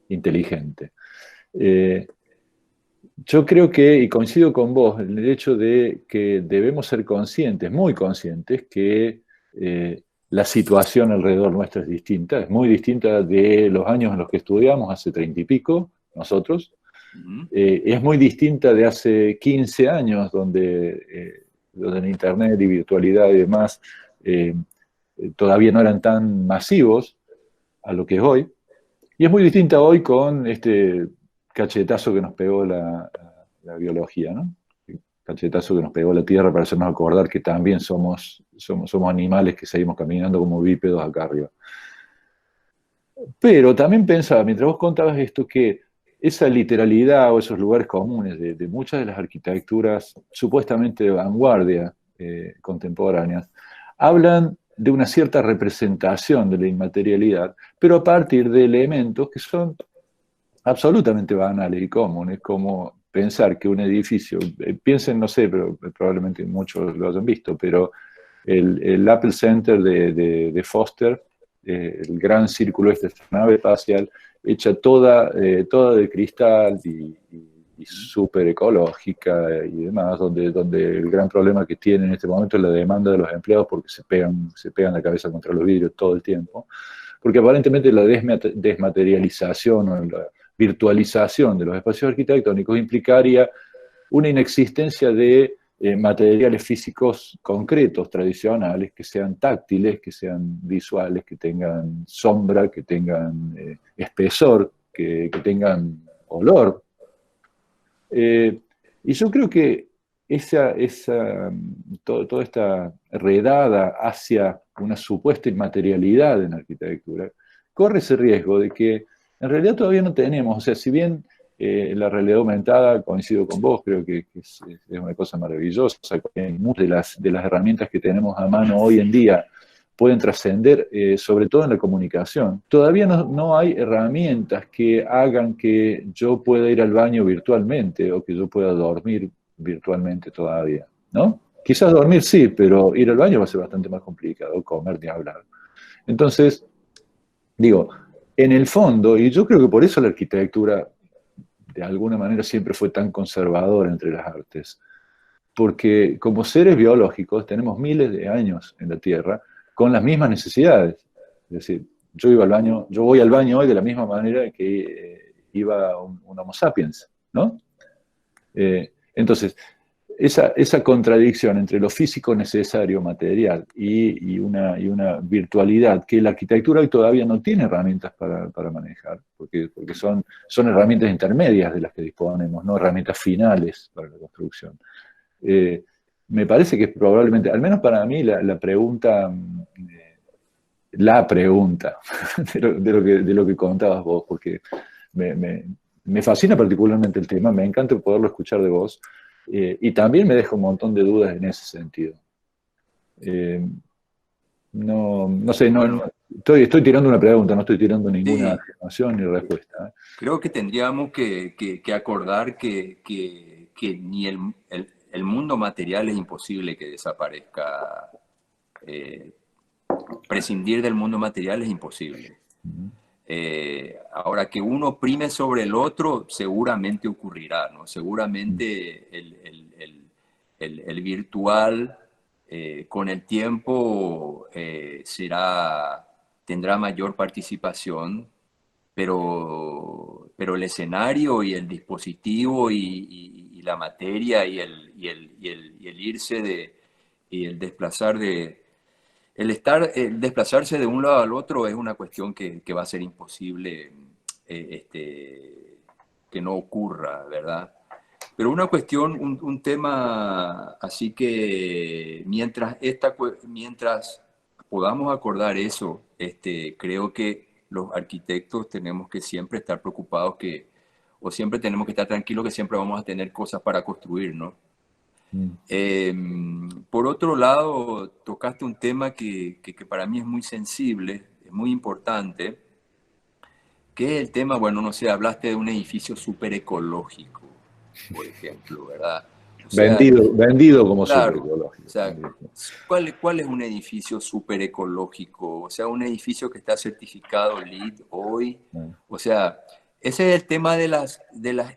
inteligente. Eh, yo creo que, y coincido con vos, en el hecho de que debemos ser conscientes, muy conscientes, que la situación alrededor nuestra es distinta, es muy distinta de los años en los que estudiamos, hace 30 y pico, nosotros. Es muy distinta de hace 15 años, donde en Internet y virtualidad y demás todavía no eran tan masivos a lo que es hoy. Y es muy distinta hoy con este cachetazo que nos pegó la biología, ¿no? Cachetazo que nos pegó la Tierra para hacernos acordar que también somos animales que seguimos caminando como bípedos acá arriba. Pero también pensaba, mientras vos contabas esto, que esa literalidad o esos lugares comunes de muchas de las arquitecturas supuestamente de vanguardia contemporáneas, hablan de una cierta representación de la inmaterialidad, pero a partir de elementos que son absolutamente banales y comunes, como pensar que un edificio, piensen, no sé, pero probablemente muchos lo hayan visto, pero el Apple Center de Foster, el gran círculo esta nave espacial, hecha toda de cristal y súper ecológica y demás, donde el gran problema que tiene en este momento es la demanda de los empleados porque se pegan la cabeza contra los vidrios todo el tiempo, porque aparentemente la desmaterialización o la virtualización de los espacios arquitectónicos implicaría una inexistencia de materiales físicos concretos, tradicionales, que sean táctiles, que sean visuales, que tengan sombra, que tengan espesor, que tengan olor. Y yo creo que toda esta redada hacia una supuesta inmaterialidad en la arquitectura corre ese riesgo de que en realidad todavía no tenemos, o sea, si bien la realidad aumentada, coincido con vos, creo que es una cosa maravillosa, muchas de las herramientas que tenemos a mano hoy en día pueden trascender, sobre todo en la comunicación. Todavía no hay herramientas que hagan que yo pueda ir al baño virtualmente o que yo pueda dormir virtualmente todavía, ¿no? Quizás dormir sí, pero ir al baño va a ser bastante más complicado, comer ni hablar. Entonces, digo, en el fondo, y yo creo que por eso la arquitectura de alguna manera siempre fue tan conservadora entre las artes, porque como seres biológicos tenemos miles de años en la Tierra con las mismas necesidades. Es decir, yo voy al baño hoy de la misma manera que iba un Homo sapiens, ¿no? Entonces, esa contradicción entre lo físico necesario, material, y una virtualidad que la arquitectura hoy todavía no tiene herramientas para manejar, porque son herramientas intermedias de las que disponemos, no herramientas finales para la construcción. Me parece que probablemente, al menos para mí, la pregunta de lo que contabas vos, porque me fascina particularmente el tema, me encanta poderlo escuchar de vos, y también me deja un montón de dudas en ese sentido. No sé, estoy tirando una pregunta, no estoy tirando ninguna afirmación ni respuesta. Creo que tendríamos que acordar que ni el mundo material es imposible que desaparezca. Prescindir del mundo material es imposible. Ahora, que uno prime sobre el otro, seguramente ocurrirá, ¿no? Seguramente el virtual con el tiempo tendrá mayor participación, pero el escenario y el dispositivo y la materia y el irse y el desplazarse de un lado al otro es una cuestión que va a ser imposible que no ocurra, ¿verdad? Pero una cuestión, un tema así que mientras podamos acordar eso, creo que los arquitectos tenemos que siempre estar preocupados o siempre tenemos que estar tranquilos que siempre vamos a tener cosas para construir, ¿no? Por otro lado, tocaste un tema que para mí es muy sensible, es muy importante, que es el tema, bueno, no sé, hablaste de un edificio súper ecológico, por ejemplo, ¿verdad? O sea, vendido como claro, súper ecológico. O sea, ¿cuál es un edificio súper ecológico? O sea, un edificio que está certificado LEED hoy. O sea, ese es el tema de las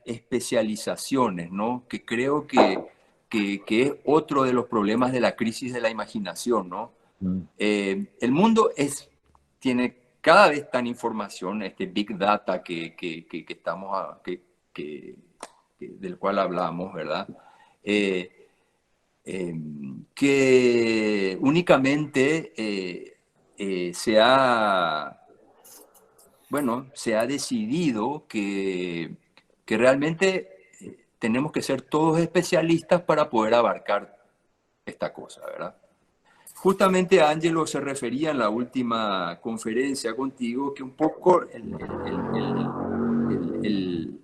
especializaciones, ¿no? Que creo que es otro de los problemas de la crisis de la imaginación, ¿no? Mm. El mundo tiene cada vez tan información, este Big Data que estamos que- del cual hablamos, ¿verdad? Eh, eh, que únicamente bueno, se ha decidido que realmente tenemos que ser todos especialistas para poder abarcar esta cosa, ¿verdad? Justamente Angelo se refería en la última conferencia contigo que un poco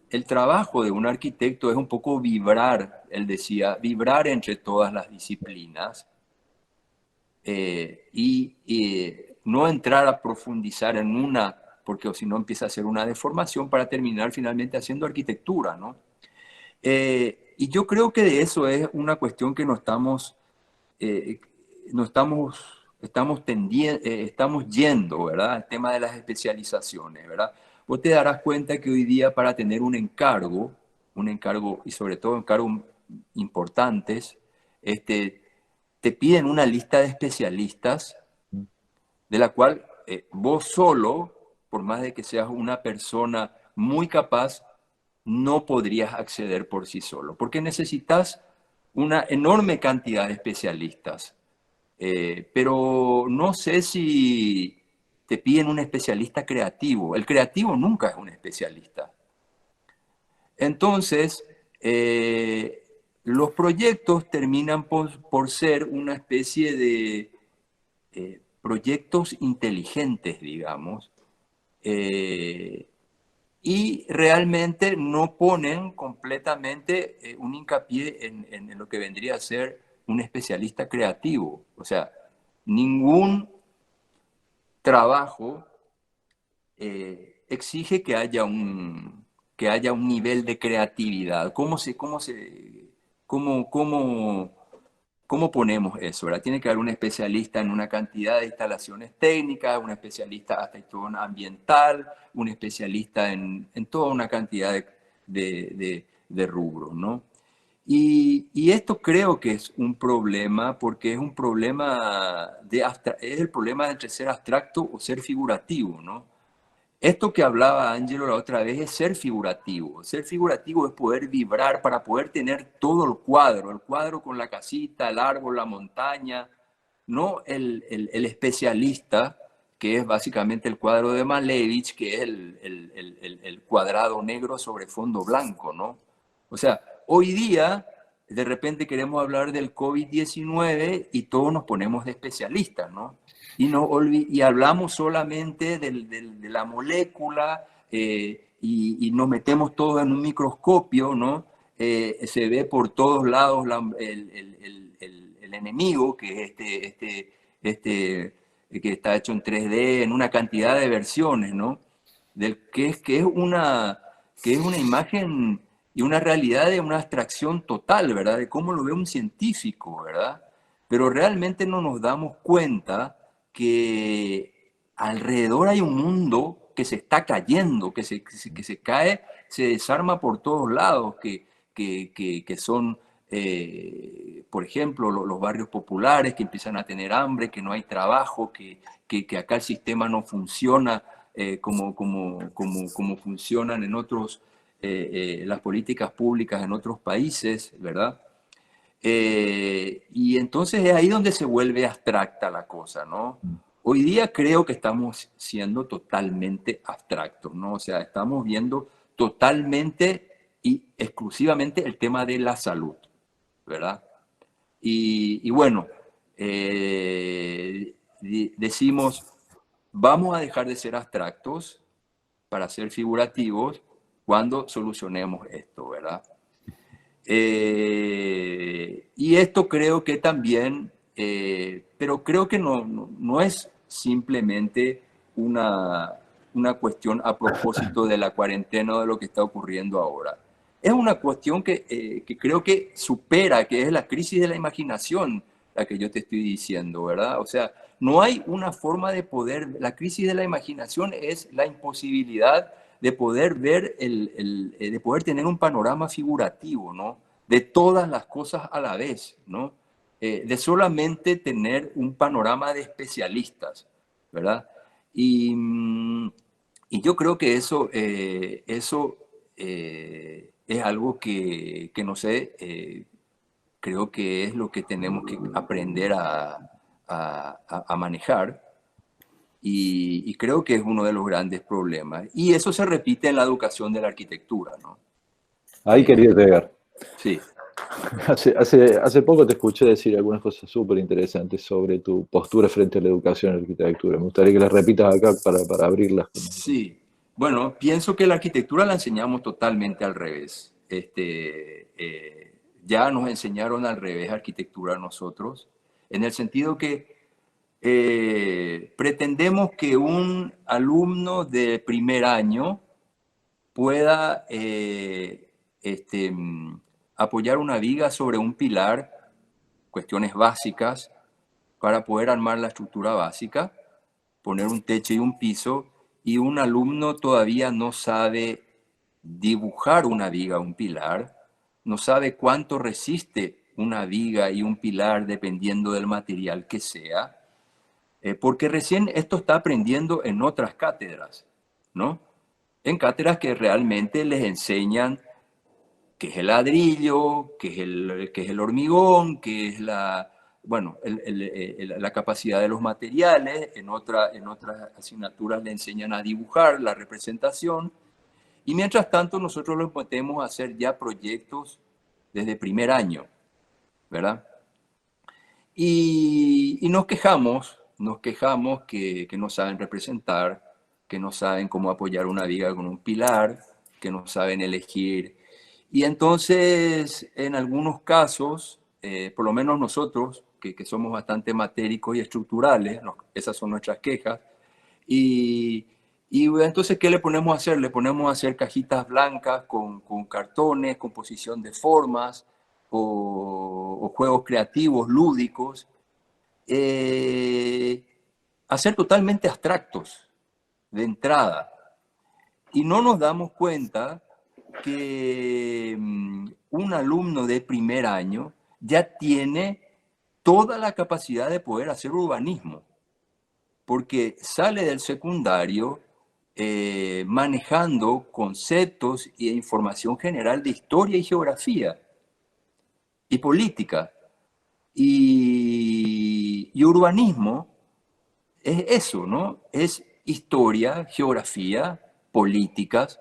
el trabajo de un arquitecto es un poco vibrar, él decía, vibrar entre todas las disciplinas y no entrar a profundizar en una, porque si no empieza a ser una deformación para terminar finalmente haciendo arquitectura, ¿no? Y yo creo que de eso es una cuestión que eh, no estamos yendo, ¿verdad? El tema de las especializaciones, ¿verdad? Vos te darás cuenta que hoy día para tener un encargo y sobre todo encargos importantes, este, te piden una lista de especialistas de la cual vos solo, por más de que seas una persona muy capaz, no podrías acceder por sí solo, porque necesitas una enorme cantidad de especialistas. Pero no sé si te piden un especialista creativo. El creativo nunca es un especialista. Entonces, los proyectos terminan por ser una especie de proyectos inteligentes, digamos, eh, y realmente no ponen completamente un hincapié en lo que vendría a ser un especialista creativo. O sea, ningún trabajo exige que haya un nivel de creatividad. Cómo, cómo, ¿Cómo ponemos eso? ¿Verdad? Tiene que haber un especialista en una cantidad de instalaciones técnicas, un especialista hasta en todo ambiental, un especialista en toda una cantidad de rubros, ¿no? Y esto creo que es un problema porque es un problema es el problema entre ser abstracto o ser figurativo, ¿no? Esto que hablaba Angelo la otra vez es ser figurativo. Ser figurativo es poder vibrar para poder tener todo el cuadro con la casita, el árbol, la montaña, no el especialista, que es básicamente el cuadro de Malevich, que es el cuadrado negro sobre fondo blanco, ¿no? O sea, hoy día de repente queremos hablar del COVID-19 y todos nos ponemos de especialistas, ¿no? Y hablamos solamente de la molécula y nos metemos todos en un microscopio, ¿no? Se ve por todos lados el enemigo, que es que está hecho en 3D, en una cantidad de versiones, ¿no? Que es una imagen y una realidad de una abstracción total, ¿verdad? De cómo lo ve un científico, ¿verdad? Pero realmente no nos damos cuenta que alrededor hay un mundo que se está cayendo, que se cae, se desarma por todos lados, que son, por ejemplo, los barrios populares que empiezan a tener hambre, que no hay trabajo, que acá el sistema no funciona como funcionan en otros, las políticas públicas en otros países, ¿verdad? Y entonces es ahí donde se vuelve abstracta la cosa, ¿no? Hoy día creo que estamos siendo totalmente abstractos, ¿no? O sea, estamos viendo totalmente y exclusivamente el tema de la salud, ¿verdad? Y bueno, decimos, vamos a dejar de ser abstractos para ser figurativos cuando solucionemos esto, ¿verdad? Y esto creo que también, pero creo que no es simplemente una cuestión a propósito de la cuarentena o de lo que está ocurriendo ahora. Es una cuestión que creo que supera, que es la crisis de la imaginación, la que yo te estoy diciendo, ¿verdad? O sea, no hay una forma de poder, la crisis de la imaginación es la imposibilidad de poder ver, de poder tener un panorama figurativo, ¿no? De todas las cosas a la vez, ¿no? de solamente tener un panorama de especialistas, ¿verdad? Y, y yo creo que eso es algo que no sé, creo que es lo que tenemos que aprender a manejar. Y creo que es uno de los grandes problemas. Y eso se repite en la educación de la arquitectura, ¿no? Ahí quería llegar. Sí, Hace poco te escuché decir algunas cosas súper interesantes sobre tu postura frente a la educación y la arquitectura. Me gustaría que las repitas acá para abrirlas. sí. Bueno, pienso que la arquitectura la enseñamos totalmente al revés. Ya nos enseñaron al revés arquitectura a nosotros, en el sentido que pretendemos que un alumno de primer año pueda apoyar una viga sobre un pilar, cuestiones básicas, para poder armar la estructura básica, poner un techo y un piso, y un alumno todavía no sabe dibujar una viga o un pilar, no sabe cuánto resiste una viga y un pilar dependiendo del material que sea, porque recién esto está aprendiendo en otras cátedras, ¿no? En cátedras que realmente les enseñan qué es el ladrillo, qué es el hormigón, qué es bueno, la capacidad de los materiales. En otras asignaturas le enseñan a dibujar la representación. Y mientras tanto nosotros los metemos a hacer ya proyectos desde primer año, ¿verdad? Y nos quejamos que no saben representar, que no saben cómo apoyar una viga con un pilar, que no saben elegir. Y entonces, en algunos casos, por lo menos nosotros, que somos bastante matéricos y estructurales, esas son nuestras quejas, y, y entonces, ¿qué le ponemos a hacer? Le ponemos a hacer cajitas blancas con cartones, composición de formas o juegos creativos, lúdicos, eh, a ser totalmente abstractos de entrada. Y no nos damos cuenta que un alumno de primer año ya tiene toda la capacidad de poder hacer urbanismo, porque sale del secundario manejando conceptos e información general de historia y geografía y política. Y urbanismo es eso, ¿no? Es historia, geografía, políticas,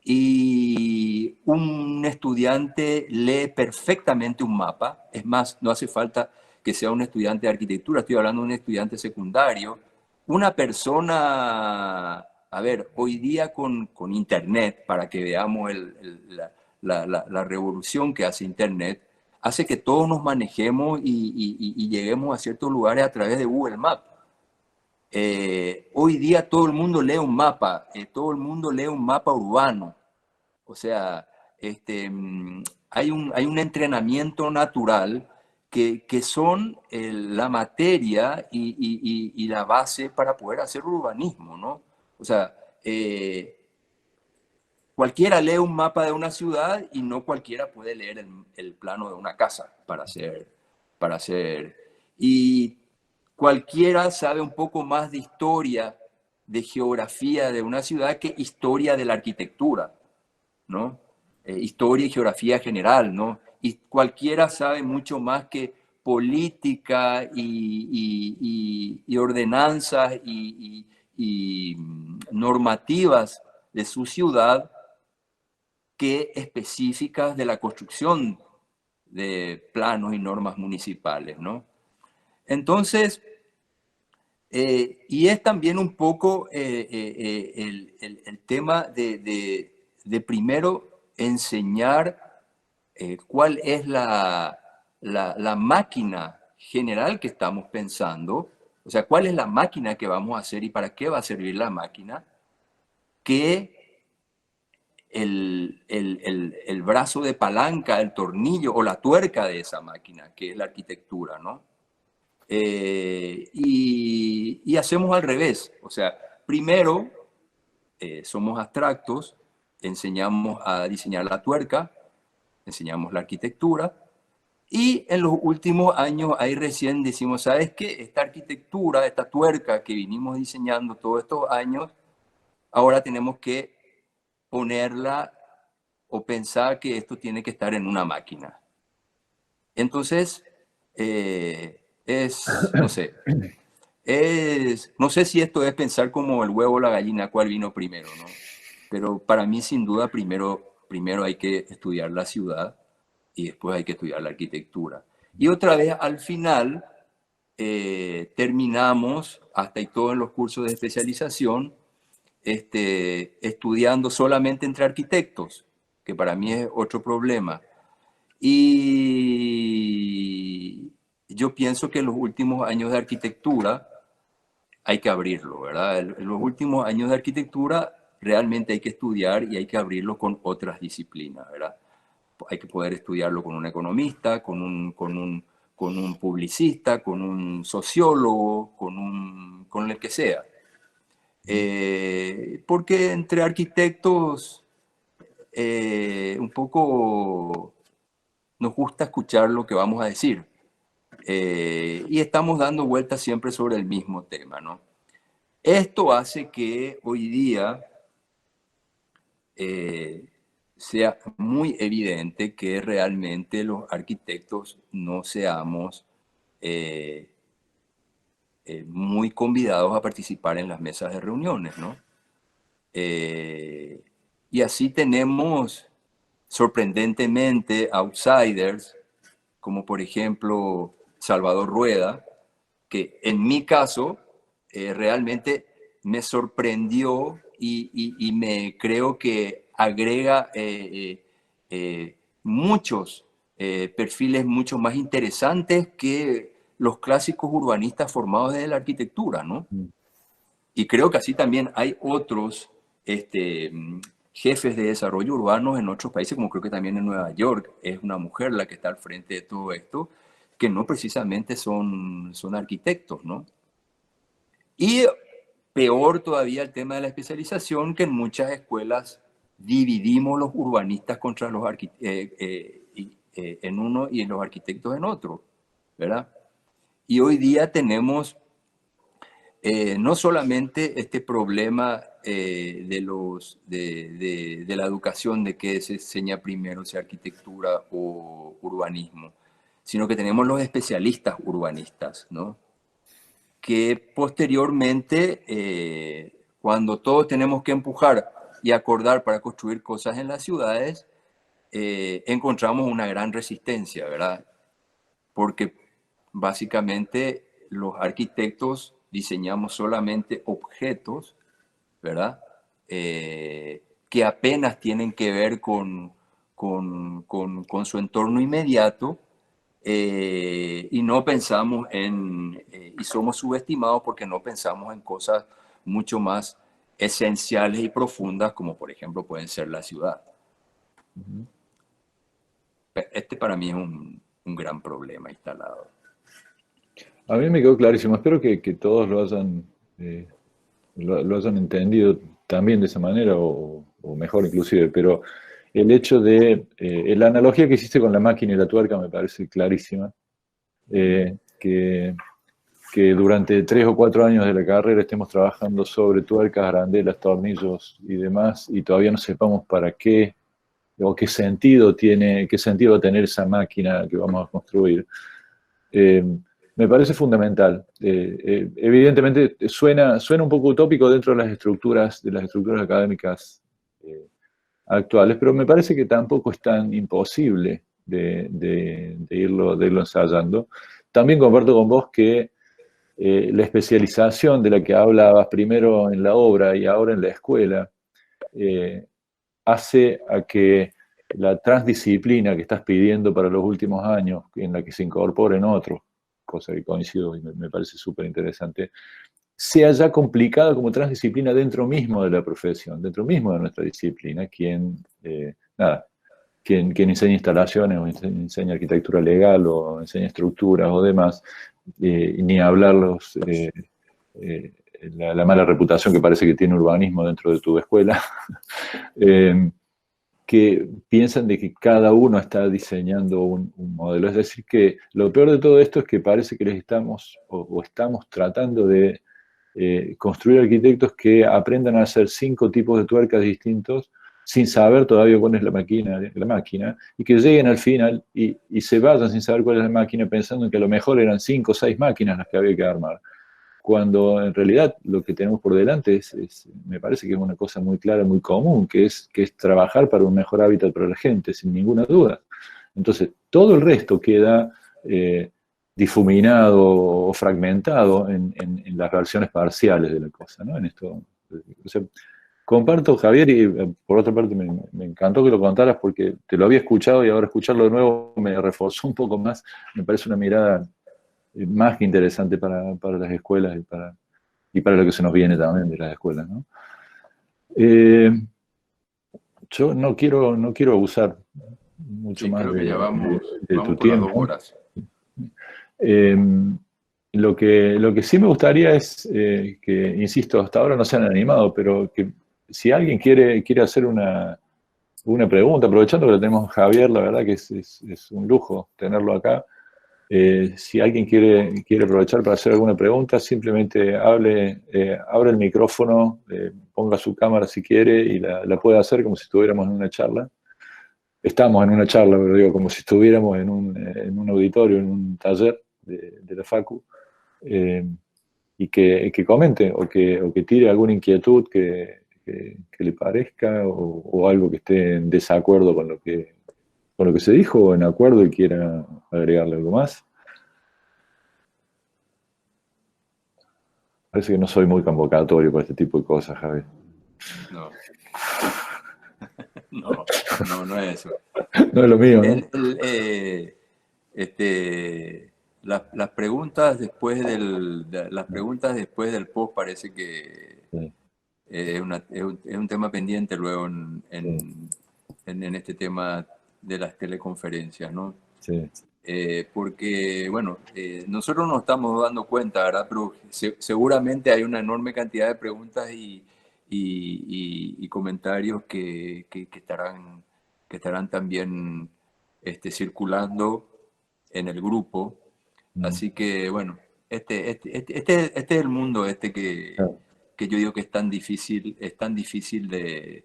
y un estudiante lee perfectamente un mapa. Es más, no hace falta que sea un estudiante de arquitectura, estoy hablando de un estudiante secundario. Una persona, a ver, hoy día con Internet, para que veamos la revolución que hace Internet, hace que todos nos manejemos y lleguemos a ciertos lugares a través de Google Maps. Hoy día todo el mundo lee un mapa, todo el mundo lee un mapa urbano. O sea, hay un entrenamiento natural que son la materia y la base para poder hacer urbanismo, ¿no? O sea, cualquiera lee un mapa de una ciudad y no cualquiera puede leer el plano de una casa para hacer. Y cualquiera sabe un poco más de historia, de geografía de una ciudad que historia de la arquitectura, ¿no? Historia y geografía general, ¿no? Y cualquiera sabe mucho más que política y ordenanzas y normativas de su ciudad que específicas de la construcción de planos y normas municipales, ¿no? Entonces, y es también un poco el tema de primero enseñar cuál es la máquina general que estamos pensando, o sea, cuál es la máquina que vamos a hacer y para qué va a servir la máquina, que el brazo de palanca, el tornillo o la tuerca de esa máquina, que es la arquitectura, ¿no? Y hacemos al revés, o sea, primero somos abstractos, enseñamos a diseñar la tuerca, enseñamos la arquitectura, Y en los últimos años, ahí recién decimos, ¿sabes qué? Esta arquitectura, esta tuerca que vinimos diseñando todos estos años, ahora tenemos que ponerla o pensar que esto tiene que estar en una máquina. Entonces, no sé, no sé si esto es pensar como el huevo o la gallina, cuál vino primero, ¿no? Pero para mí, sin duda, primero hay que estudiar la ciudad y después hay que estudiar la arquitectura. Y otra vez, al final, terminamos, hasta y todo en los cursos de especialización, estudiando solamente entre arquitectos, que para mí es otro problema. Y yo pienso que en los últimos años de arquitectura hay que abrirlo, ¿verdad? En los últimos años de arquitectura realmente hay que estudiar y hay que abrirlo con otras disciplinas, ¿verdad? Hay que poder estudiarlo con un economista, con un publicista, con un sociólogo, con el que sea. Porque entre arquitectos un poco nos gusta escuchar lo que vamos a decir. Y estamos dando vueltas siempre sobre el mismo tema, ¿no? Esto hace que hoy día sea muy evidente que realmente los arquitectos no seamos muy convidados a participar en las mesas de reuniones, ¿no? Y así tenemos sorprendentemente outsiders, como por ejemplo Salvador Rueda, que en mi caso realmente me sorprendió y me creo que agrega muchos perfiles mucho más interesantes que los clásicos urbanistas formados desde la arquitectura, ¿no? Y creo que así también hay otros jefes de desarrollo urbano en otros países, como creo que también en Nueva York es una mujer la que está al frente de todo esto, que no precisamente son arquitectos, ¿no? Y peor todavía el tema de la especialización, que en muchas escuelas dividimos los urbanistas contra los en uno y los arquitectos en otro, ¿verdad? Y hoy día tenemos no solamente este problema de la educación, de qué se enseña primero, si arquitectura o urbanismo, sino que tenemos los especialistas urbanistas, ¿no? Que posteriormente, cuando todos tenemos que empujar y acordar para construir cosas en las ciudades, encontramos una gran resistencia, ¿verdad? Porque básicamente los arquitectos diseñamos solamente objetos, ¿verdad? Que apenas tienen que ver con su entorno inmediato, y no pensamos y somos subestimados porque no pensamos en cosas mucho más esenciales y profundas, como por ejemplo pueden ser la ciudad. Este para mí es un gran problema instalado. A mí me quedó clarísimo. Espero que todos lo hayan entendido también de esa manera, o mejor inclusive, pero el hecho de, la analogía que hiciste con la máquina y la tuerca me parece clarísima, que durante 3 o 4 años de la carrera estemos trabajando sobre tuercas, arandelas, tornillos y demás, y todavía no sepamos para qué, o qué sentido va a tener esa máquina que vamos a construir. Me parece fundamental. Evidentemente suena un poco utópico dentro de las estructuras académicas actuales, pero me parece que tampoco es tan imposible de irlo ensayando. También comparto con vos que la especialización de la que hablabas primero en la obra y ahora en la escuela hace a que la transdisciplina que estás pidiendo para los últimos años, en la que se incorporen otros, cosa que coincido y me parece súper interesante, sea ya complicada como transdisciplina dentro mismo de la profesión, dentro mismo de nuestra disciplina, quien enseña instalaciones o enseña arquitectura legal o enseña estructuras o demás, ni hablar la mala reputación que parece que tiene urbanismo dentro de tu escuela, que piensan de que cada uno está diseñando un modelo. Es decir, que lo peor de todo esto es que parece que les estamos, o estamos tratando de construir arquitectos que aprendan a hacer 5 tipos de tuercas distintos sin saber todavía cuál es la máquina, y que lleguen al final y se vayan sin saber cuál es la máquina, pensando en que a lo mejor eran 5 o 6 máquinas las que había que armar. Cuando en realidad lo que tenemos por delante me parece que es una cosa muy clara, muy común, que es trabajar para un mejor hábitat para la gente, sin ninguna duda. Entonces, todo el resto queda difuminado o fragmentado en las versiones parciales de la cosa, ¿no? En esto, o sea, comparto, Javier, y por otra parte me encantó que lo contaras porque te lo había escuchado y ahora escucharlo de nuevo me reforzó un poco más. Me parece una mirada más que interesante para las escuelas y para lo que se nos viene también de las escuelas, ¿no? Yo no quiero abusar mucho Sí, más creo que ya de tu vamos por las 2 tiempo. horas. Lo que sí me gustaría es que, insisto, hasta ahora no se han animado, pero que si alguien quiere hacer una pregunta, aprovechando que lo tenemos a Javier, la verdad que es un lujo tenerlo acá. Si alguien quiere aprovechar para hacer alguna pregunta, simplemente abre el micrófono, ponga su cámara si quiere y la puede hacer como si estuviéramos en una charla. Estamos en una charla, pero digo, como si estuviéramos en un auditorio, en un taller de la Facu, y que comente o que tire alguna inquietud que le parezca o algo que esté en desacuerdo con lo que se dijo o en acuerdo y quiera agregarle algo más. Parece que no soy muy convocatorio para este tipo de cosas, Javi. No. No es eso. No es lo mío, ¿no? Las preguntas después del post parece que Sí, es un tema pendiente luego sí, en este tema de las teleconferencias, ¿no? sí. Porque, bueno, nosotros nos estamos dando cuenta, ¿verdad? Pero seguramente hay una enorme cantidad de preguntas y comentarios que estarán también circulando en el grupo. Mm, Así que, bueno, este es el mundo claro. que yo digo que es tan difícil de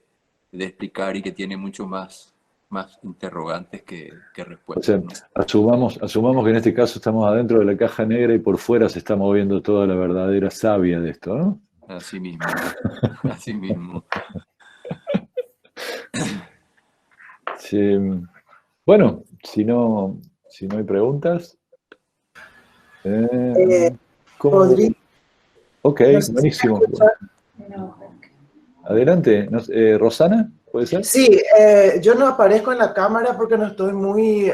explicar y que tiene mucho más interrogantes que O sea, respuestas, ¿no? asumamos que en este caso estamos adentro de la caja negra y por fuera se está moviendo toda la verdadera savia de esto, ¿no? Así mismo, así mismo. Sí. Bueno, si no hay preguntas, Eh, ¿cómo? Podría, Ok, no sé si me buenísimo. escucha. Adelante. ¿Rosana? ¿Puede ser? Sí, yo no aparezco en la cámara porque no estoy muy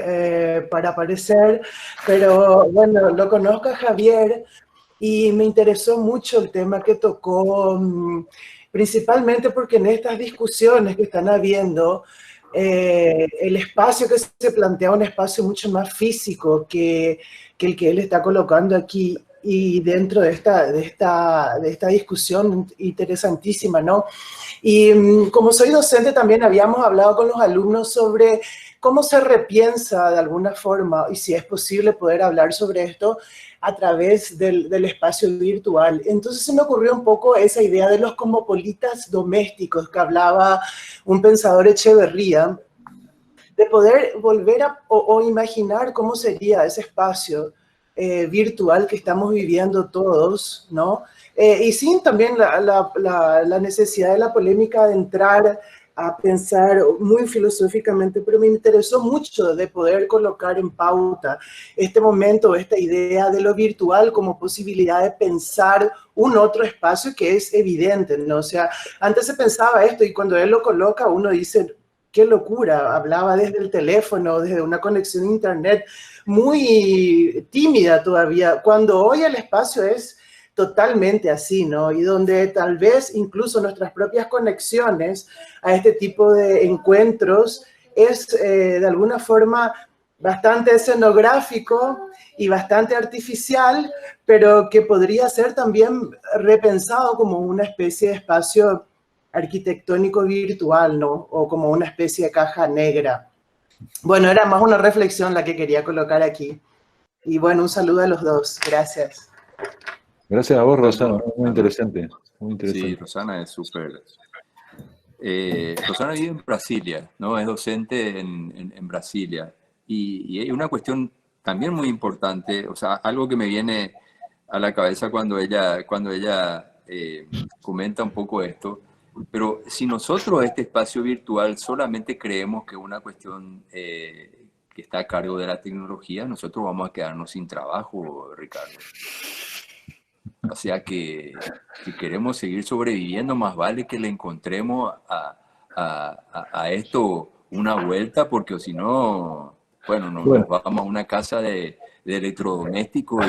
para aparecer, pero bueno, lo conozco a Javier y me interesó mucho el tema que tocó, principalmente porque en estas discusiones que están habiendo, el espacio que se plantea un espacio mucho más físico que el que él está colocando aquí. Y dentro de esta discusión interesantísima, ¿no? Y como soy docente, también habíamos hablado con los alumnos sobre cómo se repiensa de alguna forma y si es posible poder hablar sobre esto a través del espacio virtual. Entonces se me ocurrió un poco esa idea de los cosmopolitas domésticos que hablaba un pensador Echeverría, de poder volver o imaginar cómo sería ese espacio virtual que estamos viviendo todos, ¿no? Y sin también la necesidad de la polémica de entrar a pensar muy filosóficamente, pero me interesó mucho de poder colocar en pauta este momento, esta idea de lo virtual como posibilidad de pensar un otro espacio que es evidente, ¿no? O sea, antes se pensaba esto y cuando él lo coloca uno dice, qué locura, hablaba desde el teléfono, desde una conexión a internet muy tímida todavía, cuando hoy el espacio es totalmente así, ¿no? Y donde tal vez incluso nuestras propias conexiones a este tipo de encuentros es de alguna forma bastante escenográfico y bastante artificial, pero que podría ser también repensado como una especie de espacio arquitectónico virtual, ¿no? O como una especie de caja negra. Bueno, era más una reflexión la que quería colocar aquí. Y bueno, un saludo a los dos. Gracias. Gracias a vos, Rosana. Muy interesante. Muy interesante. Sí, Rosana es súper... Rosana vive en Brasilia, ¿no? Es docente en Brasilia. Y hay una cuestión también muy importante, o sea, algo que me viene a la cabeza cuando ella comenta un poco esto. Pero si nosotros este espacio virtual solamente creemos que es una cuestión que está a cargo de la tecnología, nosotros vamos a quedarnos sin trabajo, Ricardo. O sea que si queremos seguir sobreviviendo, más vale que le encontremos a esto una vuelta, porque si no, bueno, nos vamos a una casa de electrodomésticos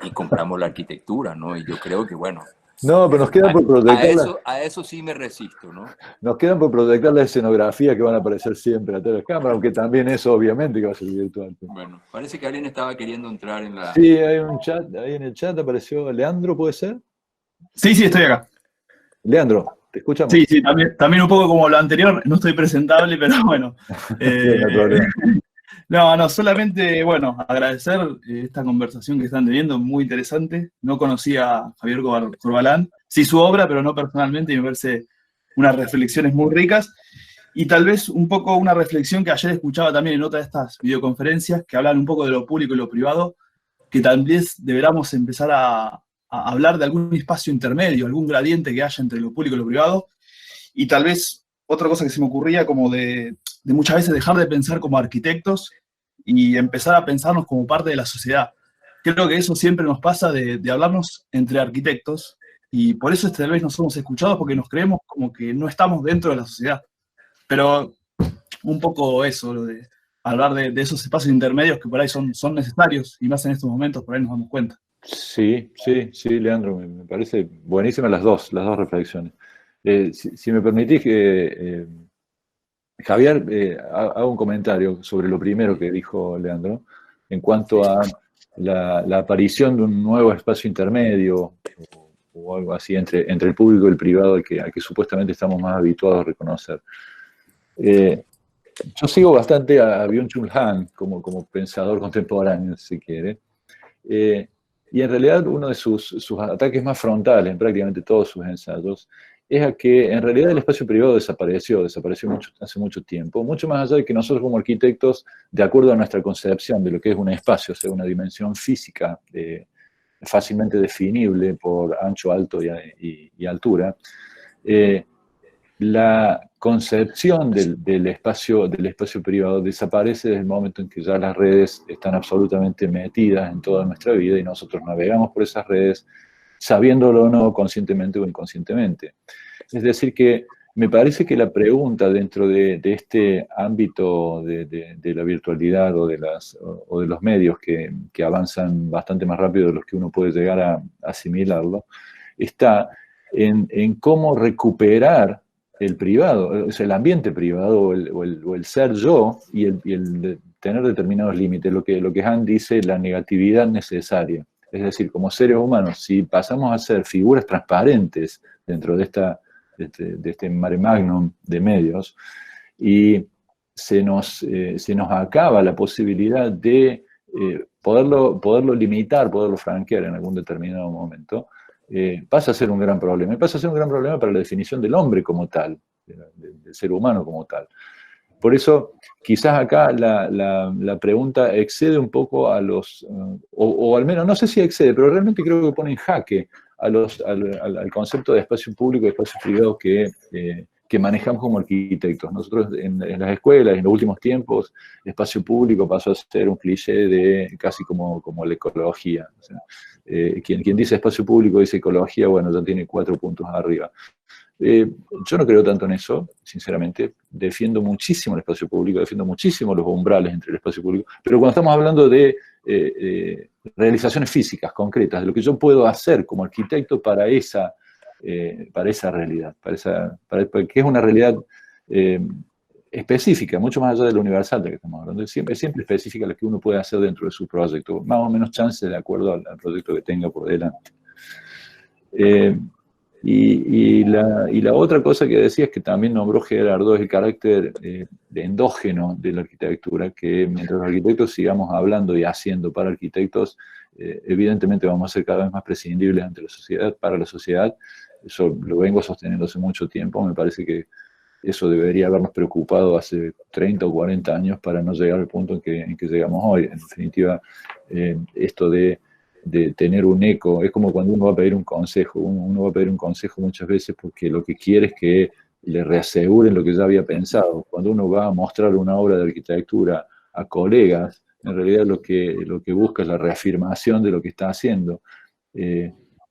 y compramos la arquitectura, ¿no? Y yo creo que, bueno... No, pero nos quedan por proyectar. A eso sí me resisto, ¿no? Nos quedan por proyectar la escenografía que van a aparecer siempre a todas las cámaras, aunque también eso obviamente que va a ser virtual. Bueno, parece que alguien estaba queriendo entrar en la... Sí, hay un chat, ahí en el chat apareció Leandro, ¿puede ser? Sí, estoy acá. Leandro, te escuchamos. Sí, también un poco como lo anterior, no estoy presentable, pero bueno. No, solamente, bueno, agradecer esta conversación que están teniendo, muy interesante. No conocía a Javier Corbalán, sí su obra, pero no personalmente, y me parece unas reflexiones muy ricas. Y tal vez un poco una reflexión que ayer escuchaba también en otra de estas videoconferencias, que hablan un poco de lo público y lo privado, que tal vez deberíamos empezar a hablar de algún espacio intermedio, algún gradiente que haya entre lo público y lo privado. Y tal vez otra cosa que se me ocurría como de muchas veces dejar de pensar como arquitectos y empezar a pensarnos como parte de la sociedad. Creo que eso siempre nos pasa de hablarnos entre arquitectos, y por eso tal vez no somos escuchados, porque nos creemos como que no estamos dentro de la sociedad. Pero un poco eso, lo de hablar de esos espacios intermedios que por ahí son necesarios, y más en estos momentos, por ahí nos damos cuenta. Sí, Leandro, me parece buenísimas las dos reflexiones. Si me permitís, Javier, hago un comentario sobre lo primero que dijo Leandro, en cuanto a la aparición de un nuevo espacio intermedio, o algo así, entre el público y el privado, al que supuestamente estamos más habituados a reconocer. Yo sigo bastante a Byung-Chul Han como pensador contemporáneo, si quiere. Y en realidad uno de sus ataques más frontales en prácticamente todos sus ensayos es a que en realidad el espacio privado desapareció hace mucho tiempo, mucho más allá de que nosotros como arquitectos, de acuerdo a nuestra concepción de lo que es un espacio, o sea, una dimensión física fácilmente definible por ancho, alto y altura, la concepción del espacio privado desaparece desde el momento en que ya las redes están absolutamente metidas en toda nuestra vida y nosotros navegamos por esas redes, sabiéndolo o no, conscientemente o inconscientemente. Es decir que me parece que la pregunta dentro de este ámbito de la virtualidad o de los medios que avanzan bastante más rápido de los que uno puede llegar a asimilarlo, está en cómo recuperar el privado, o sea, el ambiente privado o el ser yo y el tener determinados límites, lo que Han dice, la negatividad necesaria. Es decir, como seres humanos, si pasamos a ser figuras transparentes dentro de este mare magnum de medios y se nos acaba la posibilidad de poderlo limitar, poderlo franquear en algún determinado momento, pasa a ser un gran problema. Y pasa a ser un gran problema para la definición del hombre como tal, del ser humano como tal. Por eso, quizás acá la pregunta excede un poco a los, o al menos, no sé si excede, pero realmente creo que pone en jaque al concepto de espacio público y espacio privado que manejamos como arquitectos. Nosotros en las escuelas, en los últimos tiempos, el espacio público pasó a ser un cliché de casi como la ecología. O sea, quien dice espacio público dice ecología, bueno, ya tiene 4 puntos arriba. Yo no creo tanto en eso, sinceramente. Defiendo muchísimo el espacio público, defiendo muchísimo los umbrales entre el espacio público, pero cuando estamos hablando de realizaciones físicas, concretas, de lo que yo puedo hacer como arquitecto para esa realidad, que es una realidad específica, mucho más allá de lo universal de que estamos hablando, es siempre específica lo que uno puede hacer dentro de su proyecto, más o menos chance de acuerdo al proyecto que tenga por delante. Y la otra cosa que decía es que también nombró Gerardo es el carácter de endógeno de la arquitectura, que mientras los arquitectos sigamos hablando y haciendo para arquitectos, evidentemente vamos a ser cada vez más prescindibles ante la sociedad, para la sociedad. Eso lo vengo sosteniendo hace mucho tiempo. Me parece que eso debería habernos preocupado hace 30 o 40 años para no llegar al punto en que llegamos hoy. En definitiva, esto de tener un eco, es como cuando uno va a pedir un consejo. Uno va a pedir un consejo muchas veces porque lo que quiere es que le reaseguren lo que ya había pensado. Cuando uno va a mostrar una obra de arquitectura a colegas, en realidad lo que busca es la reafirmación de lo que está haciendo.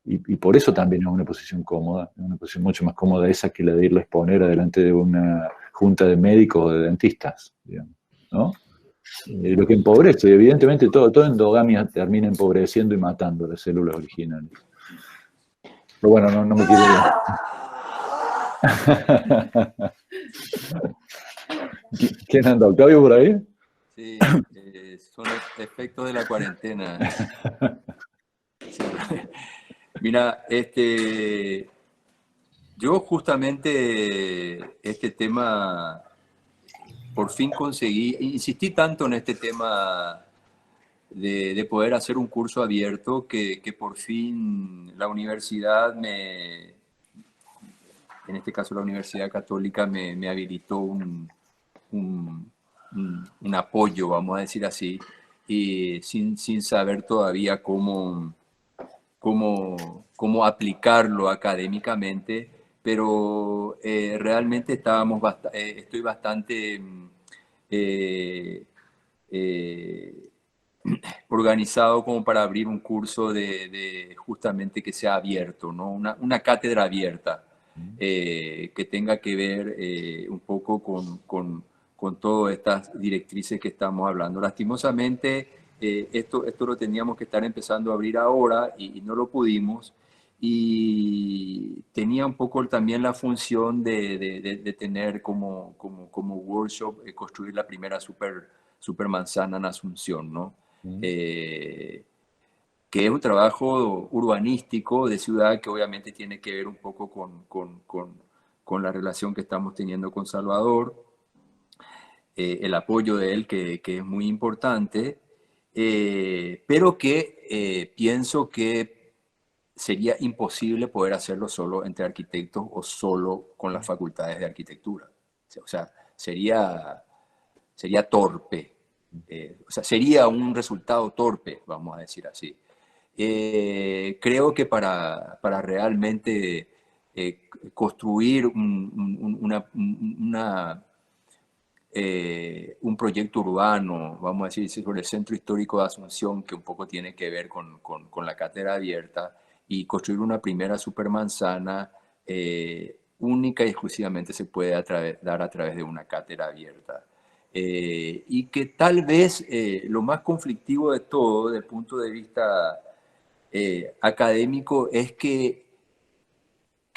Y por eso también es una posición cómoda, es una posición mucho más cómoda esa que la de irla a exponer adelante de una junta de médicos o de dentistas, digamos, ¿no? Lo que empobrece, y evidentemente todo endogamia termina empobreciendo y matando las células originales. Pero bueno, no me quiero ir. ¿Quién anda? ¿Octavio por ahí? Sí, son efectos de la cuarentena. Sí. Mira, yo justamente este tema, por fin conseguí, insistí tanto en este tema de poder hacer un curso abierto que por fin la universidad en este caso la Universidad Católica me habilitó un, un apoyo, vamos a decir así, y sin saber todavía cómo aplicarlo académicamente, pero realmente estoy bastante eh, eh, organizado como para abrir un curso de justamente que sea abierto, ¿no? Una cátedra abierta que tenga que ver un poco con todas estas directrices que estamos hablando. Lastimosamente, esto lo teníamos que estar empezando a abrir ahora y no lo pudimos. Y tenía un poco también la función de tener como workshop, construir la primera super manzana en Asunción, ¿no? Que es un trabajo urbanístico de ciudad que obviamente tiene que ver un poco con la relación que estamos teniendo con Salvador, el apoyo de él que es muy importante, pero que pienso que sería imposible poder hacerlo solo entre arquitectos o solo con las facultades de arquitectura. O sea, sería torpe. O sea, sería un resultado torpe, vamos a decir así. Creo que para realmente construir un proyecto urbano, vamos a decir, sobre el centro histórico de Asunción, que un poco tiene que ver con la cátedra abierta, y construir una primera supermanzana única y exclusivamente se puede dar a través de una cátedra abierta. Y que tal vez lo más conflictivo de todo, desde el punto de vista académico, es que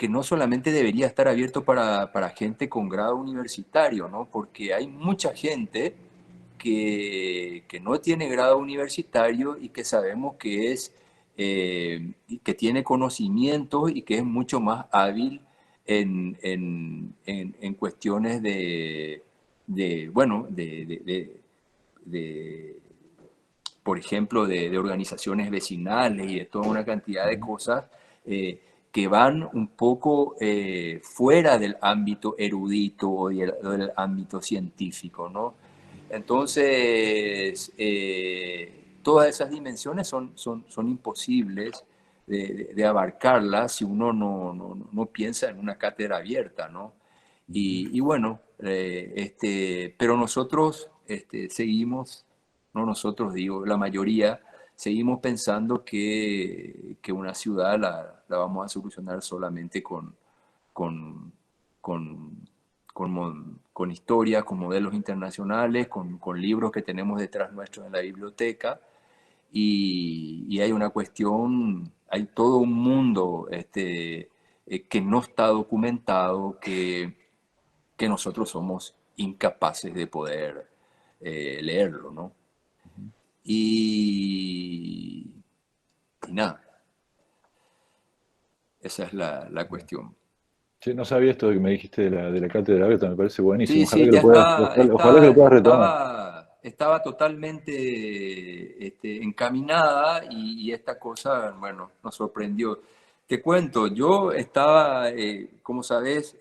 no solamente debería estar abierto para gente con grado universitario, ¿no? Porque hay mucha gente que no tiene grado universitario y que sabemos que que tiene conocimientos y que es mucho más hábil en cuestiones bueno, por ejemplo, de organizaciones vecinales y de toda una cantidad de cosas que van un poco fuera del ámbito erudito o del ámbito científico, ¿no? Entonces, todas esas dimensiones son imposibles de abarcarlas si uno no piensa en una cátedra abierta, ¿no? Y bueno, pero nosotros seguimos, no nosotros digo, la mayoría, seguimos pensando que una ciudad la vamos a solucionar solamente con, con, con historias, con modelos internacionales, con libros que tenemos detrás nuestros en la biblioteca. Y hay una cuestión, hay todo un mundo que no está documentado, que nosotros somos incapaces de poder leerlo, ¿no? Y nada. esa es la cuestión. Sí, no sabía esto de que me dijiste de la cátedra abierta, me parece buenísimo. Sí, Ojalá ya que ojalá que lo puedas retomar. estaba totalmente encaminada y esta cosa, bueno, nos sorprendió. Te cuento, yo estaba, como sabes,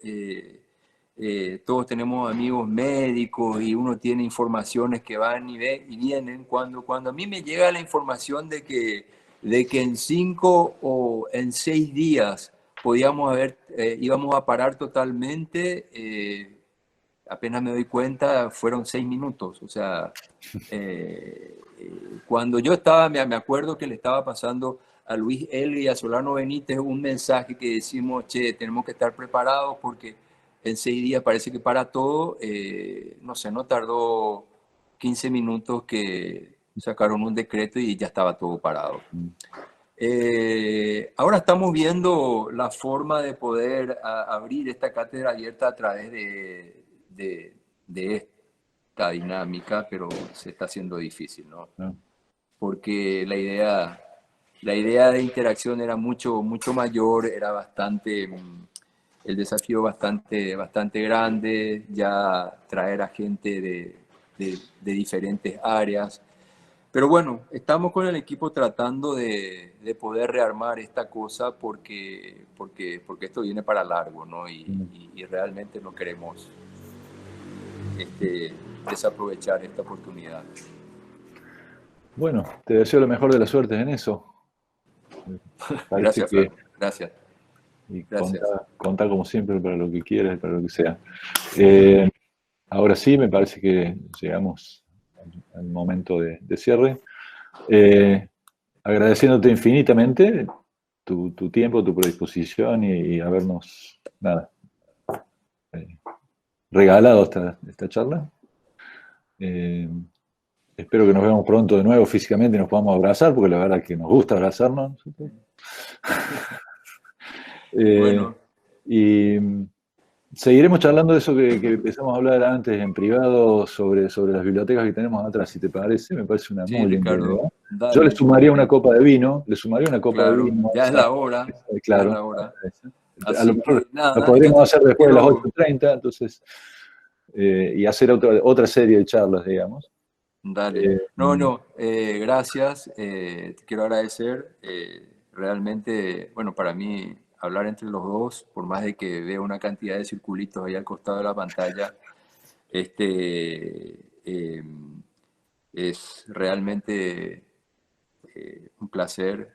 todos tenemos amigos médicos y uno tiene informaciones que van y vienen. Cuando a mí me llega la información de que en 5 o en 6 días íbamos a parar totalmente, apenas me doy cuenta, fueron 6 minutos. O sea, cuando yo estaba, me acuerdo que le estaba pasando a Luis Elgue y a Solano Benítez un mensaje que decimos, che, tenemos que estar preparados porque en 6 días parece que para todo. No sé, no tardó 15 minutos que sacaron un decreto y ya estaba todo parado. Ahora estamos viendo la forma de poder abrir esta cátedra abierta a través de esta dinámica, pero se está haciendo difícil, ¿no? Porque la idea de interacción era mucho mayor, era el desafío bastante grande, ya traer a gente de diferentes áreas. Pero bueno, estamos con el equipo tratando de poder rearmar esta cosa porque esto viene para largo, ¿no? Y realmente no queremos desaprovechar esta oportunidad. Bueno, te deseo lo mejor de las suertes en eso. Gracias, Fran. Gracias. Y Gracias. contá como siempre para lo que quieras, para lo que sea. Ahora sí, me parece que llegamos al momento de cierre. Agradeciéndote infinitamente tu tiempo, tu predisposición y habernos regalado esta charla. Espero que nos veamos pronto de nuevo físicamente y nos podamos abrazar, porque la verdad es que nos gusta abrazarnos. Bueno. Y seguiremos charlando de eso que empezamos a hablar antes en privado sobre las bibliotecas que tenemos atrás, si te parece. Me parece una muy linda idea. Yo le sumaría una copa de vino, Claro, ya es la hora. Claro. Ya es la hora. A lo mejor lo podríamos hacer después de las 8:30, entonces, y hacer otra serie de charlas, digamos. Dale. Gracias. Te quiero agradecer. Realmente, bueno, para mí, hablar entre los dos, por más de que vea una cantidad de circulitos ahí al costado de la pantalla, es realmente un placer.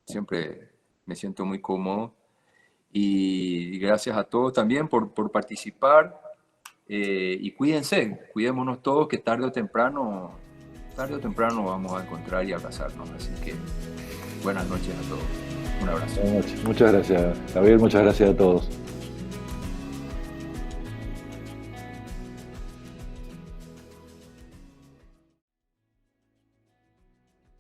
Siempre me siento muy cómodo. Y gracias a todos también por participar. Y cuidémonos todos, que tarde o temprano vamos a encontrar y abrazarnos. Así que buenas noches a todos. Un abrazo. Muchas gracias, Gabriel. Muchas gracias a todos.